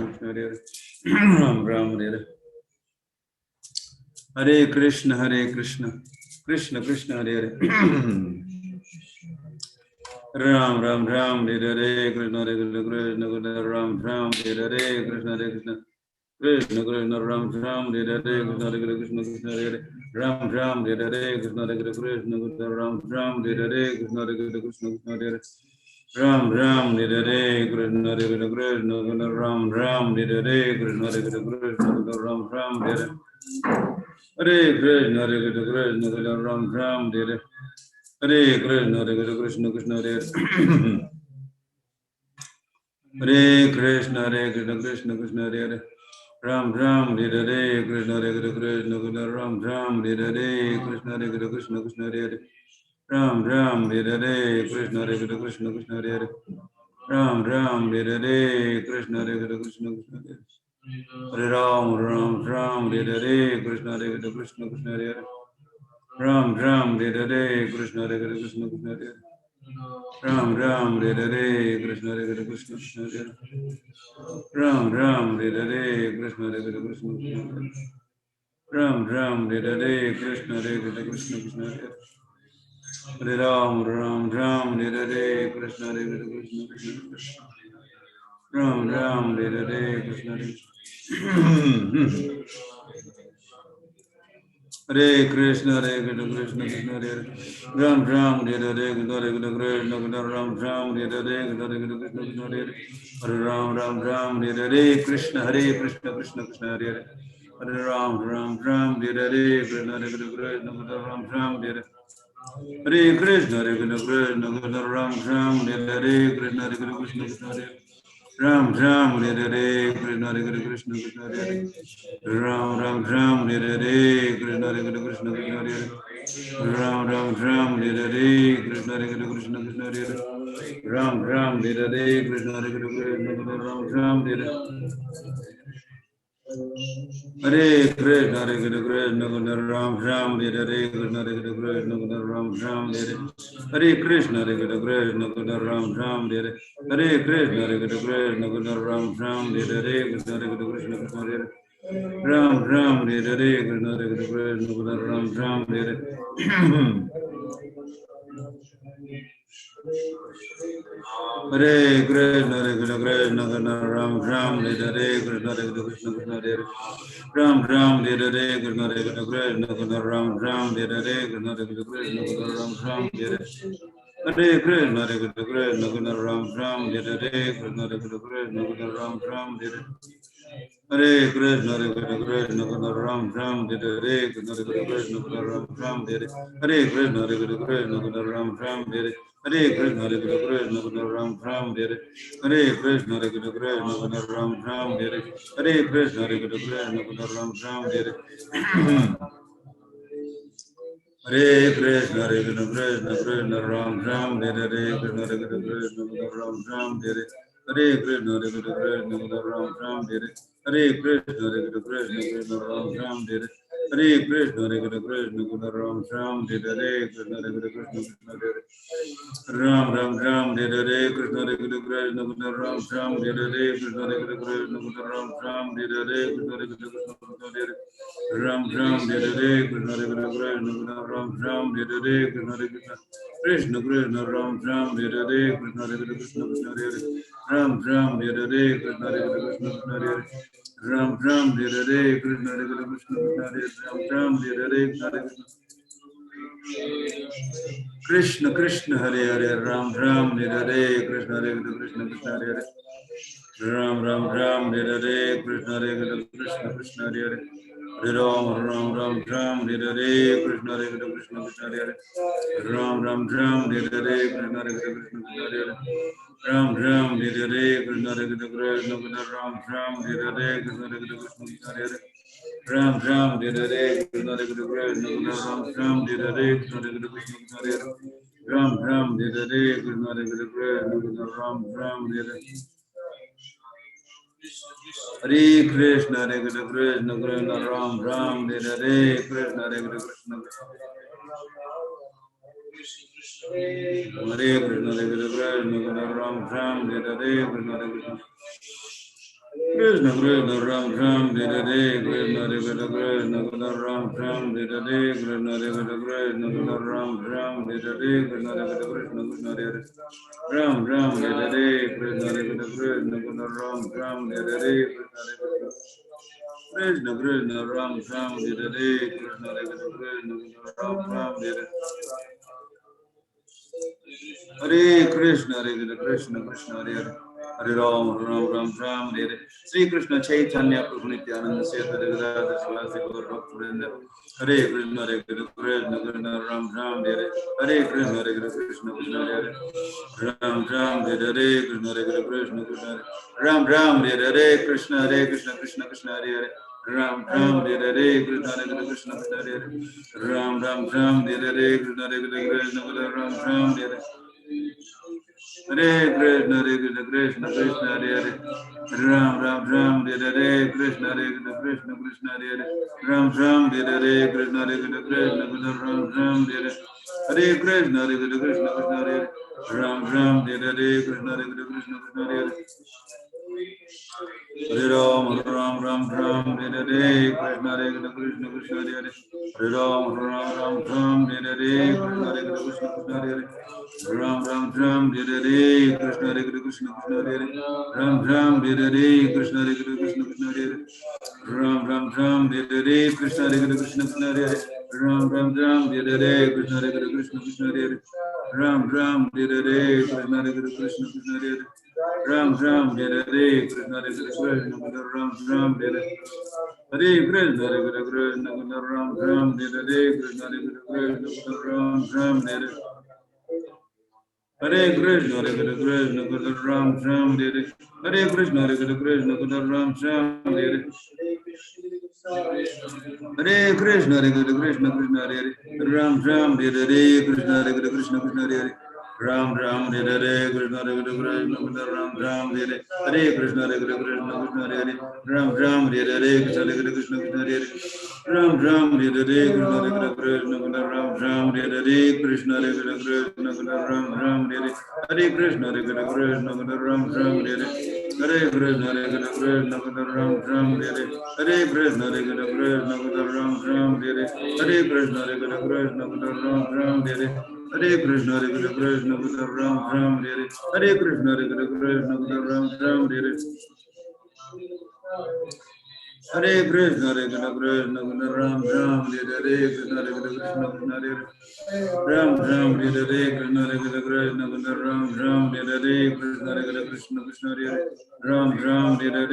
Krishna Hare Hare Ram Ram Hare Hare Hare Krishna Krishna Krishna Hare Hare Ram Ram Ram Hare Hare Krishna Hare Krishna Krishna Krishna Ram Ram Hare Hare Krishna Hare Krishna Krishna Krishna Ram Ram Hare Hare Krishna Hare Krishna Krishna Hare Hare Ram Ram Hare Hare Krishna Hare Krishna Krishna Ram Ram Hare Hare Krishna Hare Krishna Krishna Hare Hare Ram Ram Hare Hare Krishna Hare Krishna Krishna Ram Ram Hare Hare Krishna Hare Krishna Krishna Ram Ram Hare Hare Hare Krishna Hare Krishna Krishna Ram Ram Hare Hare Krishna Hare Krishna Krishna Hare Hare Krishna Hare Krishna Krishna Krishna Hare Hare Ram Ram Hare Hare Krishna Hare Krishna Krishna Ram Ram Hare Hare Krishna Hare Krishna Krishna Hare Hare Ram Ram Hare Hare Krishna Hare Krishna Krishna Hare Hare Ram Ram Hare Hare Krishna Hare Krishna Krishna Hare Hare Hare Ram Ram Ram Hare Hare Krishna Hare Krishna Krishna Hare Hare Ram Ram Hare Hare Krishna Hare Krishna Krishna Hare Hare Ram Ram Hare Hare Krishna Hare Krishna Krishna Hare Hare Ram Ram Hare Hare Krishna Hare Krishna Krishna Hare Hare Ram Ram Hare Hare Krishna Hare Krishna Krishna Krishna Hare Hare Hare Ram Ram Ram Hare Hare Krishna Hare Krishna Krishna Krishna Ram Ram Hare Hare Krishna Hare Hare Krishna Hare Krishna Krishna Krishna Hare Hare Ram Ram Hare Hare Krishna Hare Krishna Krishna Ram Ram Hare Hare Krishna Hare Krishna Krishna Hare Hare Hare Ram Ram Ram Hare Hare Krishna Hare Krishna Krishna Krishna Hare Hare Hare Ram Ram Ram Hare Hare Krishna Hare Krishna Krishna Ram Ram Hare Hare Hare Krishna Hare Krishna Krishna Ram Ram Hare Hare Krishna Hare Krishna Krishna Hare Hare Ram Ram Hare Hare Krishna Hare Krishna Krishna Hare Hare Ram Ram Ram Hare Hare Krishna Hare Krishna Krishna Hare Hare Ram Ram Ram Hare Hare Krishna Hare Krishna Krishna Hare Hare Ram Ram Hare Hare Krishna Hare Krishna Ram Ram Hare Hare Hare Krishna Hare Krishna Ram Ram Hare Hare Krishna Hare Krishna Ram Ram Hare Hare Krishna Hare Krishna Ram Ram Hare Hare Krishna Hare Krishna Ram Ram Hare Hare Krishna Hare Krishna Krishna Hare Ram Ram Hare Hare Krishna Hare Krishna Ram Ram Hare Hare Krishna Hare Krishna Ram Ram Hare Hare Krishna Hare Krishna Krishna Hare Ram Ram Hare Hare Krishna Hare Krishna Ram Ram Hare Hare Krishna Hare Krishna Ram Ram Hare Hare Krishna Hare Krishna Ram Ram Hare Hare Krishna Hare Krishna Ram Ram Hare Hare Krishna Hare Krishna Ram Ram Hare Hare Krishna Hare Krishna Ram Ram Hare Hare Krishna Hare Krishna Ram Ram Hare Hare Krishna Hare Krishna Ram Ram Hare Hare Krishna Hare Krishna Ram Ram Hare Hare Krishna Hare Krishna Ram Ram Hare Hare Krishna Hare Krishna Krishna Ram Ram Hare Hare Krishna Hare Krishna Ram Ram Hare Hare Krishna Hare Krishna Ram Ram Hare Hare Krishna Hare Krishna Ram Ram Hare Hare Krishna Hare Krishna Ram Ram Hare Hare Krishna Hare Krishna Hare Ram Ram Ram Hare Hare Krishna Hare Krishna Ram Ram Hare Hare Krishna Hare Krishna Ram Ram Hare Hare Krishna Hare Krishna Hare Ram Ram Hare Hare Krishna Hare Krishna Ram Ram Hare Hare Krishna Hare Krishna Krishna Ram Ram Hare Hare Krishna Hare Krishna Krishna Hare Ram Ram Hare Hare Krishna Hare Krishna Krishna Hare Ram Ram Hare Hare Krishna Hare Krishna Krishna Hare Ram Ram Hare Hare Krishna Krishna Hare Hare Ram Ram Hare Hare Krishna Hare Krishna Krishna Hare Ram Ram Ram Hare Hare Krishna Hare Krishna Krishna Hare Hare Ram Ram Ram Ram Hare Hare Krishna Hare Krishna Krishna Hare Ram Ram Ram Hare Hare Krishna Hare Krishna Krishna Hare Ram Ram Hare Hare Krishna Hare Krishna Ram Ram Hare Hare Krishna Hare Krishna Krishna Hare Ram Ram Hare Hare Krishna Hare Krishna Ram Ram Hare Hare Krishna Hare Krishna Hare Ram Ram Hare Hare Krishna Hare Krishna Ram Ram Hare Hare Krishna Hare Krishna Krishna Ram Ram Hare Hare Krishna Hare Krishna Hare Krishna Ram Ram Hare Hare Krishna Hare Krishna Krishna Krishna Ram Ram Hare Hare Krishna Hare Krishna Krishna Ram Ram Hare Hare Krishna Hare Krishna Krishna Ram Ram Hare Hare Krishna Hare Krishna Krishna Hare Ram Ram Hare Hare Krishna Hare Krishna Krishna Ram Ram Hare Hare Krishna Krishna Ram Ram Hare Hare Krishna Hare Krishna Ram Ram Hare Hare Krishna Krishna Krishna Hare Hare Hare Ram Ram Ram Ram Hare Hare Sri Krishna Chaitanya Prabhu Nityananda Seta Devadata Shivasi Gaur Bhaktivinoda Hare Krishna Krishna Krishna Ram Ram Hare Hare Krishna Krishna Krishna Hare Ram Ram Hare Hare Krishna Krishna Krishna Ram Ram Hare Krishna Krishna Krishna Hare Ram Ram Hare Krishna Krishna Krishna Hare Ram Ram Hare Krishna Krishna Ram Ram Hare Hare Krishna Krishna Krishna Hare Hare Ram Ram Hare Krishna Krishna Krishna Hare Hare Ram Ram Hare Krishna Krishna Krishna Ram Ram Hare Hare Krishna Krishna Krishna Hare Hare Ram Ram Hare Krishna Krishna Krishna Hare Hare Hare Ram Hare Hare Krishna Krishna Hare Hare Hare Ram Hare Hare Krishna Krishna Hare Hare Ram Hare Hare Krishna Krishna Hare Hare Ram Hare Hare Krishna Krishna Hare Hare Ram Hare Hare Krishna Krishna Hare Hare Ram Hare Hare Krishna Krishna Hare Hare Ram Hare Hare Krishna Krishna Hare Hare Ram Hare Hare Krishna Krishna Ram Hare Hare Krishna Krishna Ram Hare Krishna Krishna Ram Hare Hare Krishna Ram Hare Hare Krishna Ram Hare Hare Krishna Krishna Hare Ram Hare Hare Krishna Krishna Hare Ram Hare Hare Krishna Krishna Ram Hare Hare Krishna Krishna Hare Ram Hare Hare Krishna Krishna Hare Ram Hare Hare Krishna Krishna Ram Hare Hare Krishna Krishna Ram Hare Hare Krishna Krishna Ram Hare Hare Krishna Krishna Ram Hare Hare Krishna Krishna Ram Hare Hare Krishna Krishna Ram Hare Hare Krishna Krishna Ram Hare Hare Krishna Krishna Ram Hare Hare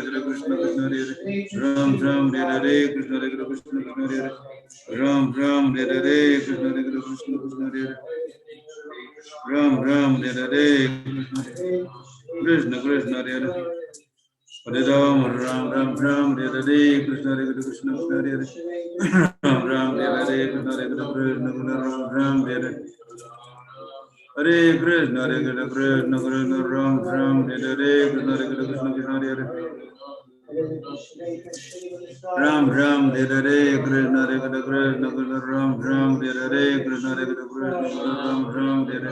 Krishna Krishna Ram Hare Krishna Krishna Hare Ram Hare Krishna Krishna Ram Hare Krishna Krishna Hare Ram Hare Krishna Krishna Hare Ram Hare Krishna Krishna Hare Ram Hare Krishna Krishna Hare Ram Hare Krishna Krishna Hare Hare Ram Hare Hare Krishna Hare Ram Hare Krishna Ram Hare Hare Krishna Krishna Ram Hare Krishna Hare Ram Hare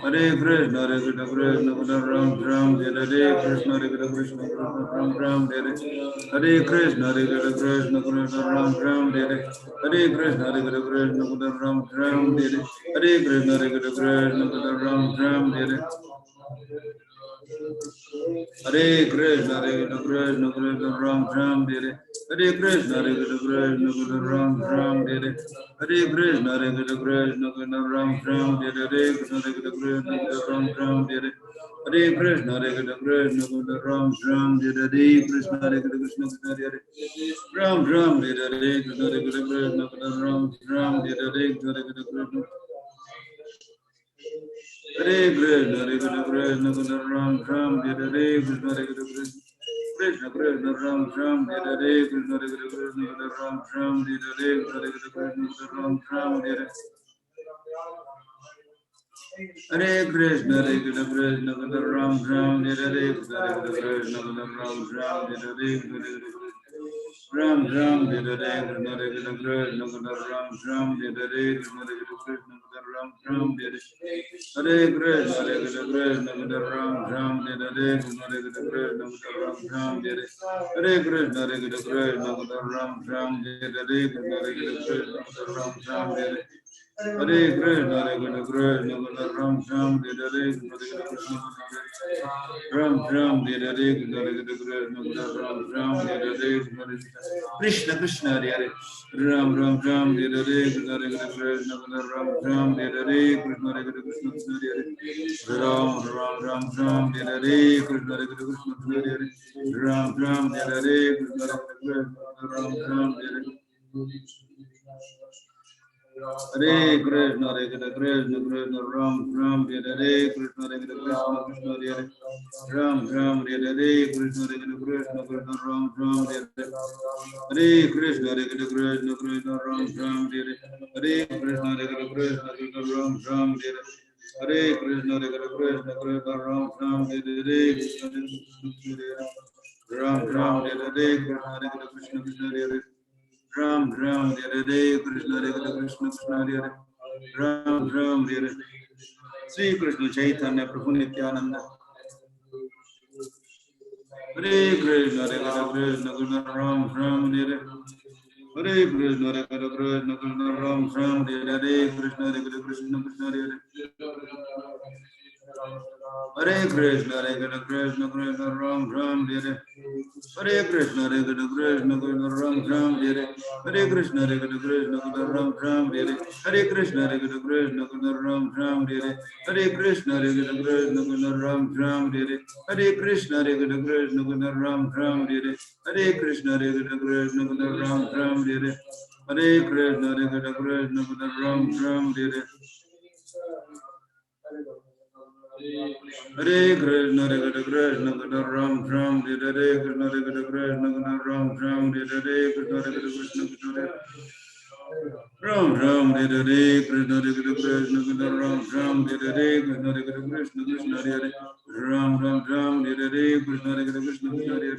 Hare Krishna Krishna Ram Hare Krishna Ram Hare Hare Krishna Krishna Ram Hare Krishna Ram Hare Hare Krishna Krishna Ram Hare Hare Krishna Krishna Ram Hare Hare Krishna Krishna Ram Hare Hare Krishna Krishna Ram Hare Hare Krishna Krishna Ram Hare Hare Krishna Krishna Ram Hare Hare Krishna Krishna Ram Hare Hare Krishna Krishna Ram Hare Hare Krishna Krishna Hare Ram Hare Krishna Krishna Ram Hare Krishna Hare Krishna Krishna Ram Hare Krishna Krishna Krishna Ram Hare Krishna Krishna Ram Hare Ram Hare Hare Krishna Ram Hare Krishna Ram Hare Krishna Ram Ram Hare Hare Krishna Hare Krishna Ram Ram Hare Krishna Hare Krishna Ram Ram Hare Hare Krishna Hare Krishna Ram Ram Hare Krishna Hare Krishna Ram Ram Hare Hare Krishna Hare Krishna Ram Ram Hare Krishna Ram Ram Hare Krishna Ram Ram Hare Krishna Krishna Hare Hare Ram Ram Ram Hare Krishna Krishna Ram Ram Hare Krishna Krishna Hare Ram Ram Ram Ram Hare Krishna Krishna Hare Ram Ram Hare Krishna Ram Ram Hare Hare Krishna Krishna Krishna Ram Ram Hare Krishna Krishna Krishna Hare Ram Ram Hare Krishna Krishna Krishna Ram Ram Hare Hare Krishna Krishna Krishna Ram Ram Hare Hare Krishna Krishna Krishna Ram Ram Hare Hare Krishna Krishna Krishna Ram Ram Hare Ram Ram Hare Krishna Krishna Hare Ram Ram Hare Krishna Krishna Krishna Hare Ram Ram Hare Sri Krishna Chaitanya Prabhu Nityananda Hare Krishna Krishna Krishna Ram Ram Hare Hare Krishna Krishna Krishna Ram Ram Hare Krishna Krishna Krishna Hare Hare Krishna Krishna Krishna Ram Ram Hare Hare Krishna Krishna Krishna Ram Ram Hare Hare Krishna Krishna Ram Ram Hare Hare Krishna Krishna Ram Ram Hare Hare Krishna Krishna Ram Ram Hare Hare Krishna Krishna Ram Ram Hare Hare Krishna Krishna Ram Ram Hare Hare Krishna Krishna Ram Ram Hare Hare Krishna Krishna Ram Ram Hare Krishna Krishna Ram Ram Hare Krishna Krishna Ram Ram Hare Krishna Krishna Ram Ram Hare Krishna Krishna Hare Ram Ram Hare Krishna Krishna Hare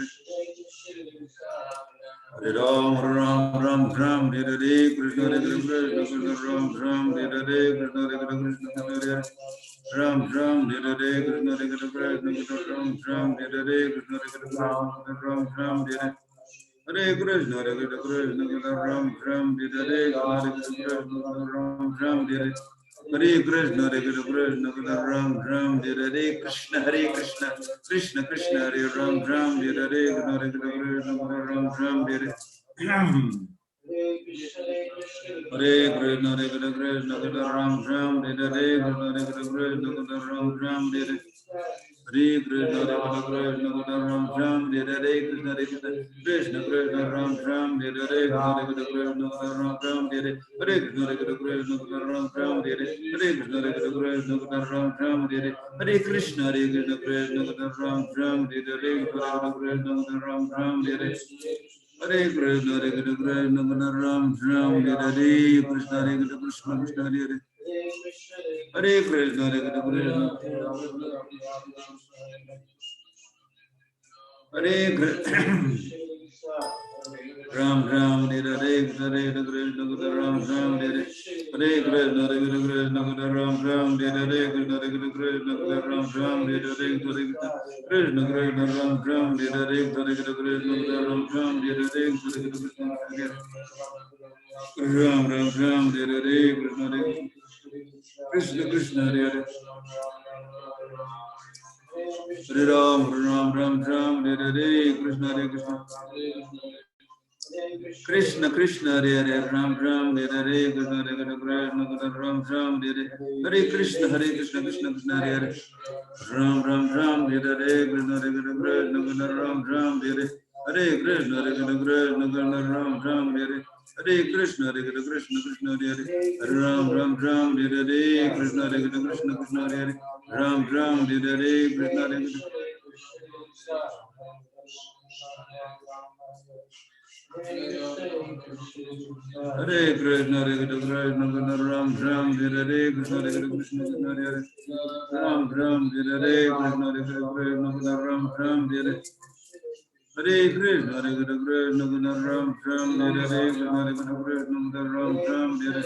Hare Ram Ram Ram Ram Hare Krishna Krishna Ram Ram Hare Krishna Krishna Hare Ram Ram Hare Krishna Krishna Ram Ram Hare Krishna Krishna Ram Ram Hare Hare Krishna Ram Ram Hare Krishna Ram Ram Hare Hare Krishna Ram Ram Hare Krishna Hare Krishna Krishna Krishna Hare Ram Ram Hare Krishna Ram Ram Hare Hare Krishna Ram Ram Hare Krishna Ram Ram Hare Hare Krishna Ram Ram Hare Krishna Krishna Krishna Ram Ram Hare Krishna Ram Ram Hare Hare Krishna Ram Ram Hare Hare Krishna Ram Ram Hare Hare Krishna Ram Ram Hare Krishna Ram Ram Hare Hare Krishna Ram Ram Hare Krishna Krishna Krishna Hare Hare Krishna Hare Krishna Ram Ram Hare Krishna Ram Ram Hare Hare Krishna Ram Ram Hare Krishna Ram Ram Hare Krishna Ram Ram Hare Krishna Ram Ram Hare Ram Ram Ram Hare Krishna Krishna Hare Hare Ram Ram Ram Ram Hare Krishna Krishna Krishna Hare Hare Ram Ram Hare Krishna Ram Ram Hare Hare Krishna Krishna Krishna Hare Hare Ram Ram Ram Hare Krishna Ram Ram Hare Hare Krishna Ram Ram Hare Hare Krishna Krishna Hare Hare Ram Ram Ram Hare Krishna Krishna Hare Hare Ram Ram Hare Krishna Hare Krishna Ram Ram Hare Krishna Krishna Hare Ram Ram Hare Krishna Ram Ram Hare Hare Krishna Ram Ram Hare Krishna Ram Ram Hare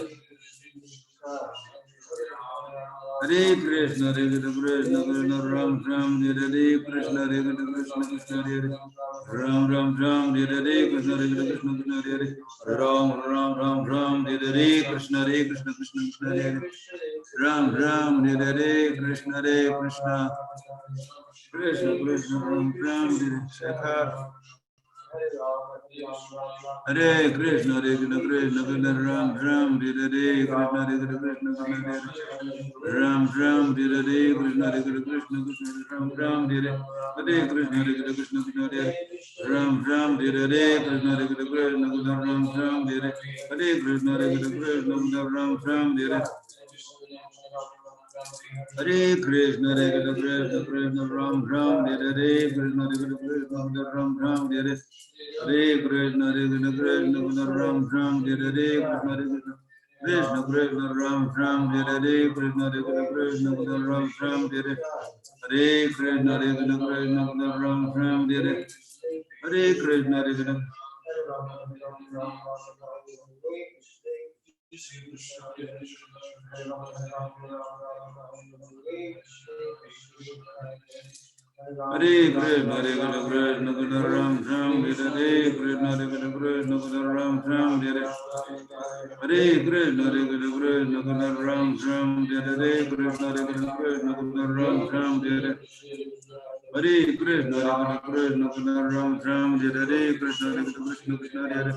Hare Krishna, Hare Krishna, Krishna Ram Ram, Hare Krishna, Hare Krishna, Krishna Hare Ram Ram Ram, Hare Krishna, Hare Krishna, Krishna Hare Ram Ram Ram Ram, Hare Krishna, Krishna Hare Ram Ram, Hare Krishna, Krishna Krishna Krishna Ram Ram, Hare Shekhar. Hare Krishna, Hare Krishna, Krishna Krishna Ram Ram, Hare Krishna, Hare Krishna, Krishna Ram Ram, Hare Krishna, Hare Krishna, Krishna Ram Ram, Hare Krishna, Hare Krishna, Krishna Ram Ram, Hare Krishna, Hare Krishna, Krishna Ram Ram, Hare Krishna, Hare Krishna, Ram Ram, Hare Hare Krishna, Hare Krishna, Krishna Ram Ram, Hare Krishna, Hare Krishna, Ram Ram, Hare Hare Krishna, Hare Krishna, Krishna Ram Ram, Hare Krishna, Hare Krishna. Krishna Krishna Ram Ram, Hare Krishna, Hare Krishna, Ram Ram, Hare Krishna, Hare Krishna, Krishna Ram Ram, Hare Krishna, Hare Krishna. Hare Krishna, Hare Krishna, Krishna Krishna Ram Ram, Hare Krishna, Hare Krishna, Krishna Krishna Ram Ram, Hare Krishna, Hare Krishna, Krishna Krishna Ram Ram, Hare Krishna, Hare Krishna, Krishna Krishna Ram Ram, Hare Krishna, Hare Krishna, Krishna Ram Ram, Hare Krishna, Hare Krishna, Krishna Krishna Hare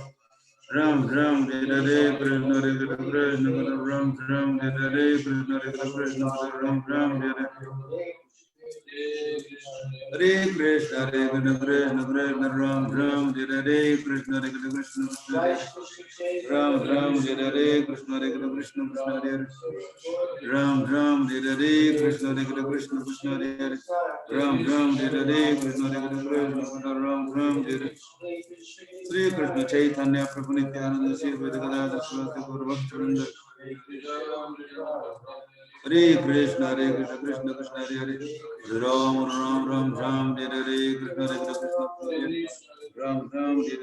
Ram Ram, Hare Krishna, Hare Krishna, Krishna Krishna Ram Ram, Hare Krishna, Hare Krishna, Krishna Krishna Ram Ram, Hare Hare Krishna, Hare Krishna, Krishna Krishna Ram Ram, Hare Krishna, Hare Krishna, Krishna Krishna Ram Ram, Hare Krishna, Hare Krishna, Krishna Krishna Hare Ram Ram, Hare Krishna, Hare Krishna, Krishna Krishna Hare Ram Ram, Hare Krishna, Hare Krishna, Krishna Ram Ram, Hare Sri Krishna Chaitanya Prabhu Nityananda Sri Advaita Gadadhar Sivasadi Gaura Bhaktivinoda Hare Krishna, Hare Krishna, Krishna Krishna Hare Hare Ram Ram Ram Ram, Hare Krishna, Hare Krishna, Krishna Ram Ram, Hare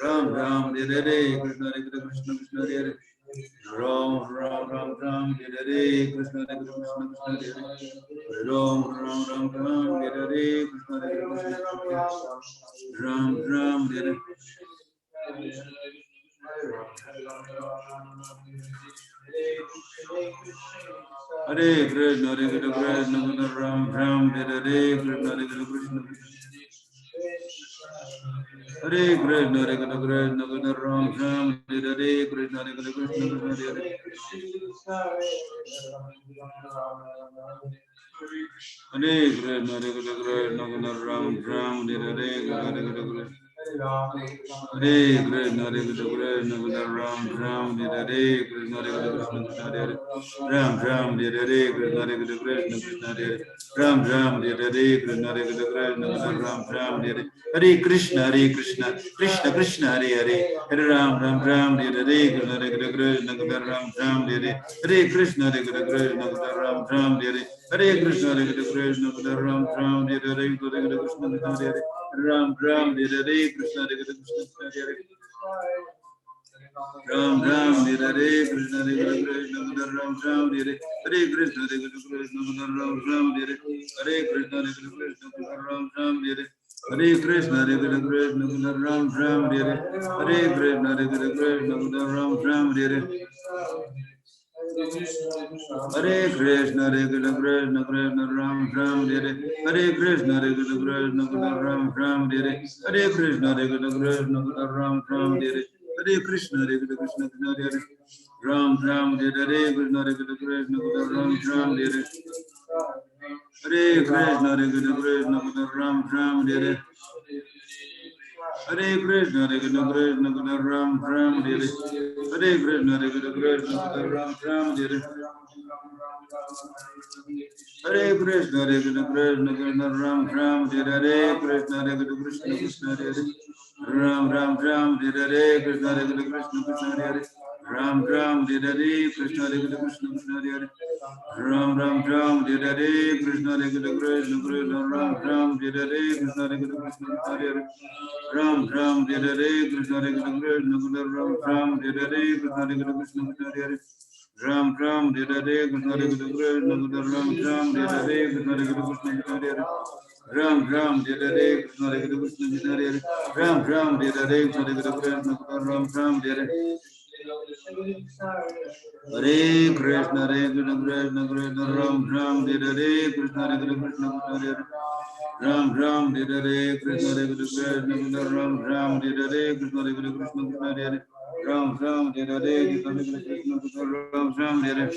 Ram Ram, Hare Krishna, Hare Krishna, Krishna Hare Ram Ram Ram Ram, Hare Krishna, Hare Krishna, Krishna Hare Ram Ram Ram Ram, Hare Krishna, Hare Krishna, Ram Ram, Hare Hare Krishna, Hare Krishna, Krishna Krishna Ram Ram, Hare Krishna, Hare Krishna, Krishna Hare Krishna, Hare Krishna, Krishna Krishna Ram Ram, Hare Krishna, Hare Krishna, Krishna Krishna Hare Hare Krishna, Hare Krishna, Krishna Krishna Ram Ram, Hare Krishna, Hare Krishna, Hare Krishna, Hare Krishna, Krishna Ram Ram, Hare Krishna, Hare Krishna, Krishna Hare Ram Ram, Hare Krishna, Hare Krishna, Krishna Hare Ram Ram, Hare Krishna, Hare Krishna, Krishna Ram Ram, Hare Krishna, Hare Krishna, Krishna Krishna Hare Hare, Hare Ram, Ram Ram, Hare Krishna, Hare Krishna, Krishna Ram Ram, Hare Krishna, Hare Krishna, Krishna Ram Ram, Hare Hare Krishna, Hare Krishna, Ram Ram, Hare Hare Krishna, Hare Ram Ram, Hare Krishna, Hare Krishna, Hare Ram Ram, Hare Krishna, Hare Krishna, Ram Ram, Hare Krishna, Hare Krishna, Ram Ram, Hare Krishna, Hare Krishna, Ram Ram, Hare Hare Krishna, Hare Krishna, Ram Ram, Hare Krishna, Hare Krishna, Ram Ram, Hare Hare Krishna, Hare Krishna, Krishna Krishna Ram Ram, Hare Krishna, Hare Krishna, Krishna Ram Ram, Hare Krishna, Hare Krishna, Krishna Ram Ram, Hare Krishna, Hare Krishna, Krishna Hare Ram Ram, Hare Krishna, Hare Krishna, Krishna Ram Ram, Hare Hare Krishna, Hare Krishna, Krishna Ram Ram, Hare Hare Krishna, Hare Krishna, Krishna Ram Ram, Hare Hare Krishna, Hare Krishna, Krishna Ram Ram, Hare Hare Krishna, Hare Krishna, Krishna Krishna Ram Ram, Hare Krishna, Hare Krishna, Krishna Krishna Hare Ram Ram Ram, Hare Krishna, Hare Krishna, Krishna Krishna Hare Ram Ram, Hare Krishna, Hare Krishna, Krishna Krishna Hare Ram Ram Ram, Hare Krishna, Hare Krishna, Krishna Krishna Ram Ram, Hare Krishna, Hare Krishna, Krishna Krishna Hare Ram Ram, Hare Krishna, Hare Krishna, Krishna Krishna Ram Ram, Hare Krishna, Hare Krishna, Krishna Krishna Hare Ram Ram Dida Re Krishna Re Krishna Krishna Ram Ram Dida Re Krishna Re Krishna Krishna Re Ram Ram Dida Re Krishna Re Krishna Krishna Re Ram Ram Dida Re Krishna Re Krishna Ram Ram Dida Hare Krishna Re Krishna Krishna Krishna Ram Ram Dida Re Krishna Re Krishna Krishna Re Ram Ram Dida Re Krishna Re Krishna Krishna Ram Ram Dida Re Krishna Re Krishna Krishna Re Ram Ram Dida Re Krishna Re Krishna Krishna Ram Ram Dida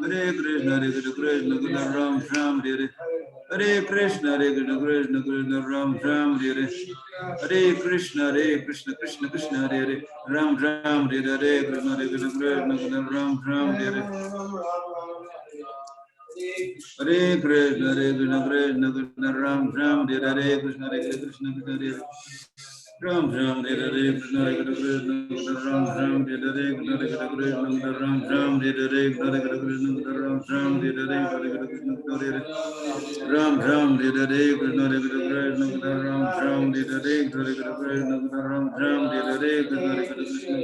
Hare Krishna Hare Krishna Krishna Ram Ram Hare Krishna Hare Krishna Ram Ram Hare Krishna Hare Krishna Ram Ram Hare Krishna Hare Krishna Ram Ram Hare Krishna Hare Krishna Krishna Krishna Hare Hare Ram Ram Hare Krishna Hare Krishna Ram Ram Hare Hare Krishna Hare Krishna Krishna Ram Ram Hare Krishna Hare Krishna Hare Ram Ram Hare Krishna Hare Krishna Ram Ram Hare Krishna Hare Krishna Ram Ram Hare Krishna Hare Krishna Ram Ram Hare Krishna Hare Ram Ram Hare Krishna Hare Krishna Ram Ram Hare Krishna Hare Krishna Ram Ram Hare Krishna Hare Krishna Ram Ram Hare Hare Krishna Hare Krishna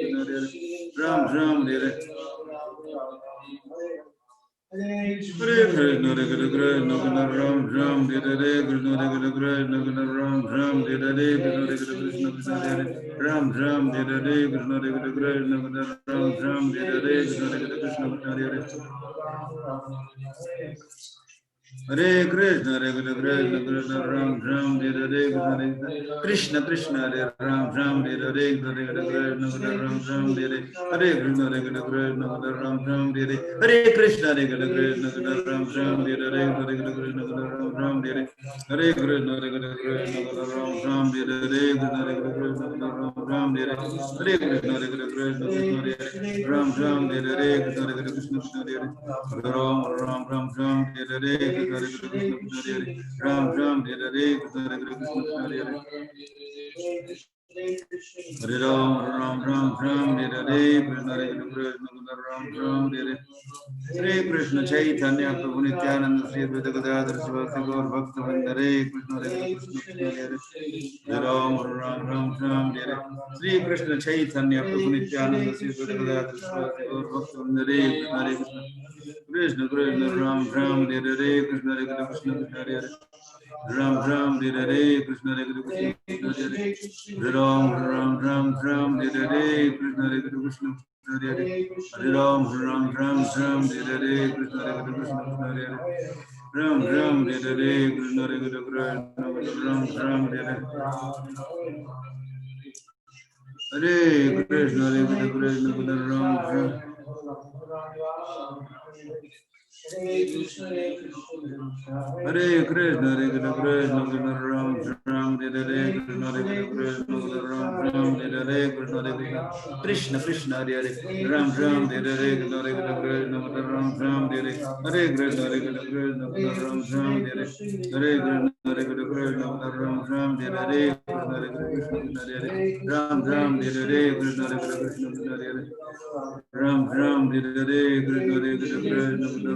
Ram Ram Hare Krishna Hare Krishna Ram Ram Hare Krishna Hare Ram Ram Hare Krishna Hare Krishna Ram Ram Hare Krishna Hare Hare Krishna Hare Krishna Krishna Ram Ram Hare Krishna Krishna Hare Ram Ram Hare Krishna Krishna Ram Ram Hare Krishna Hare Krishna Ram Ram Hare Krishna Hare Krishna Ram Ram Hare Krishna Ram Ram Hare Krishna Hare Krishna Ram Ram Hare Krishna Hare Krishna Ram Ram Hare Krishna Hare Krishna Ram Ram Hare Krishna Hare Krishna Hare Ram Ram Ram Ram Hare Krishna Hare Krishna Ram Ram Hare Krishna Hare Krishna Hare Hare Ram Ram Ram Ram Hare Krishna Hare Krishna Ram Ram Hare Hare Krishna Chaitanya Prabhu Nityananda Sri Advaita Gadadhar Sivasi Gaur Bhakta Vrinda Hare Krishna Hare Krishna Hare Ram Ram Ram Ram Hare Sri Krishna Chaitanya Prabhu Nityananda Sri Advaita Gadadhar Sivasi Gaur Bhakta Vrinda Hare Krishna Hare Krishna Krishna Ram Ram Hare Krishna Hare Krishna Hare Ram Ram Hare Krishna Hare Krishna Hare Ram Ram Ram Ram Hare Krishna Hare Krishna Hare Ram Ram Ram Ram Hare Krishna Hare Krishna Hare Ram Ram Hare Krishna Hare Krishna Ram Ram Hare Hare Krishna Hare Krishna Ram Ram Hare Krishna Hare Krishna Ram Ram Hare Krishna Hare Krishna Ram Ram Hare Krishna Krishna Krishna Hare Hare Ram Ram Hare Krishna Hare Krishna Ram Ram Hare Krishna Hare Krishna Ram Ram Hare Hare Krishna Ram Ram Hare Krishna Hare Krishna Ram Ram Hare Krishna Hare Krishna Ram Ram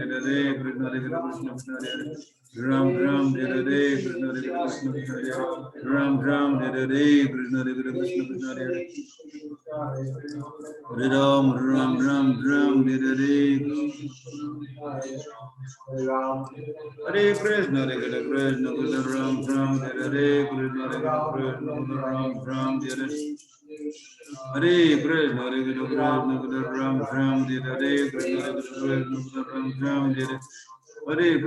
Hare Krishna Hare Krishna Ram Ram Hare Krishna Hare Krishna Ram Ram Hare Krishna Hare Krishna Ram Ram Hare Krishna Hare Krishna Hare Ram Ram Ram Ram Hare Hare Krishna Hare Krishna Ram Ram Hare Krishna Hare Krishna Ram Ram Hare Hare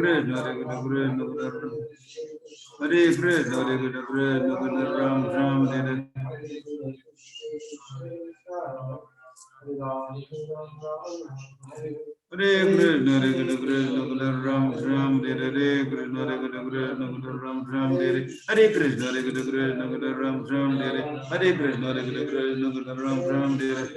Krishna Hare Krishna Ram Ram Hare Krishna Hare Krishna Ram Ram Hare Hare Krishna Hare Krishna Hare Krishna Hare Krishna Ram Ram Hare Hare Krishna Hare Krishna Ram Ram Hare Krishna Hare Krishna Ram Ram Hare Hare Krishna Hare Krishna Ram Ram Hare Hare Krishna Hare Krishna Ram Ram Hare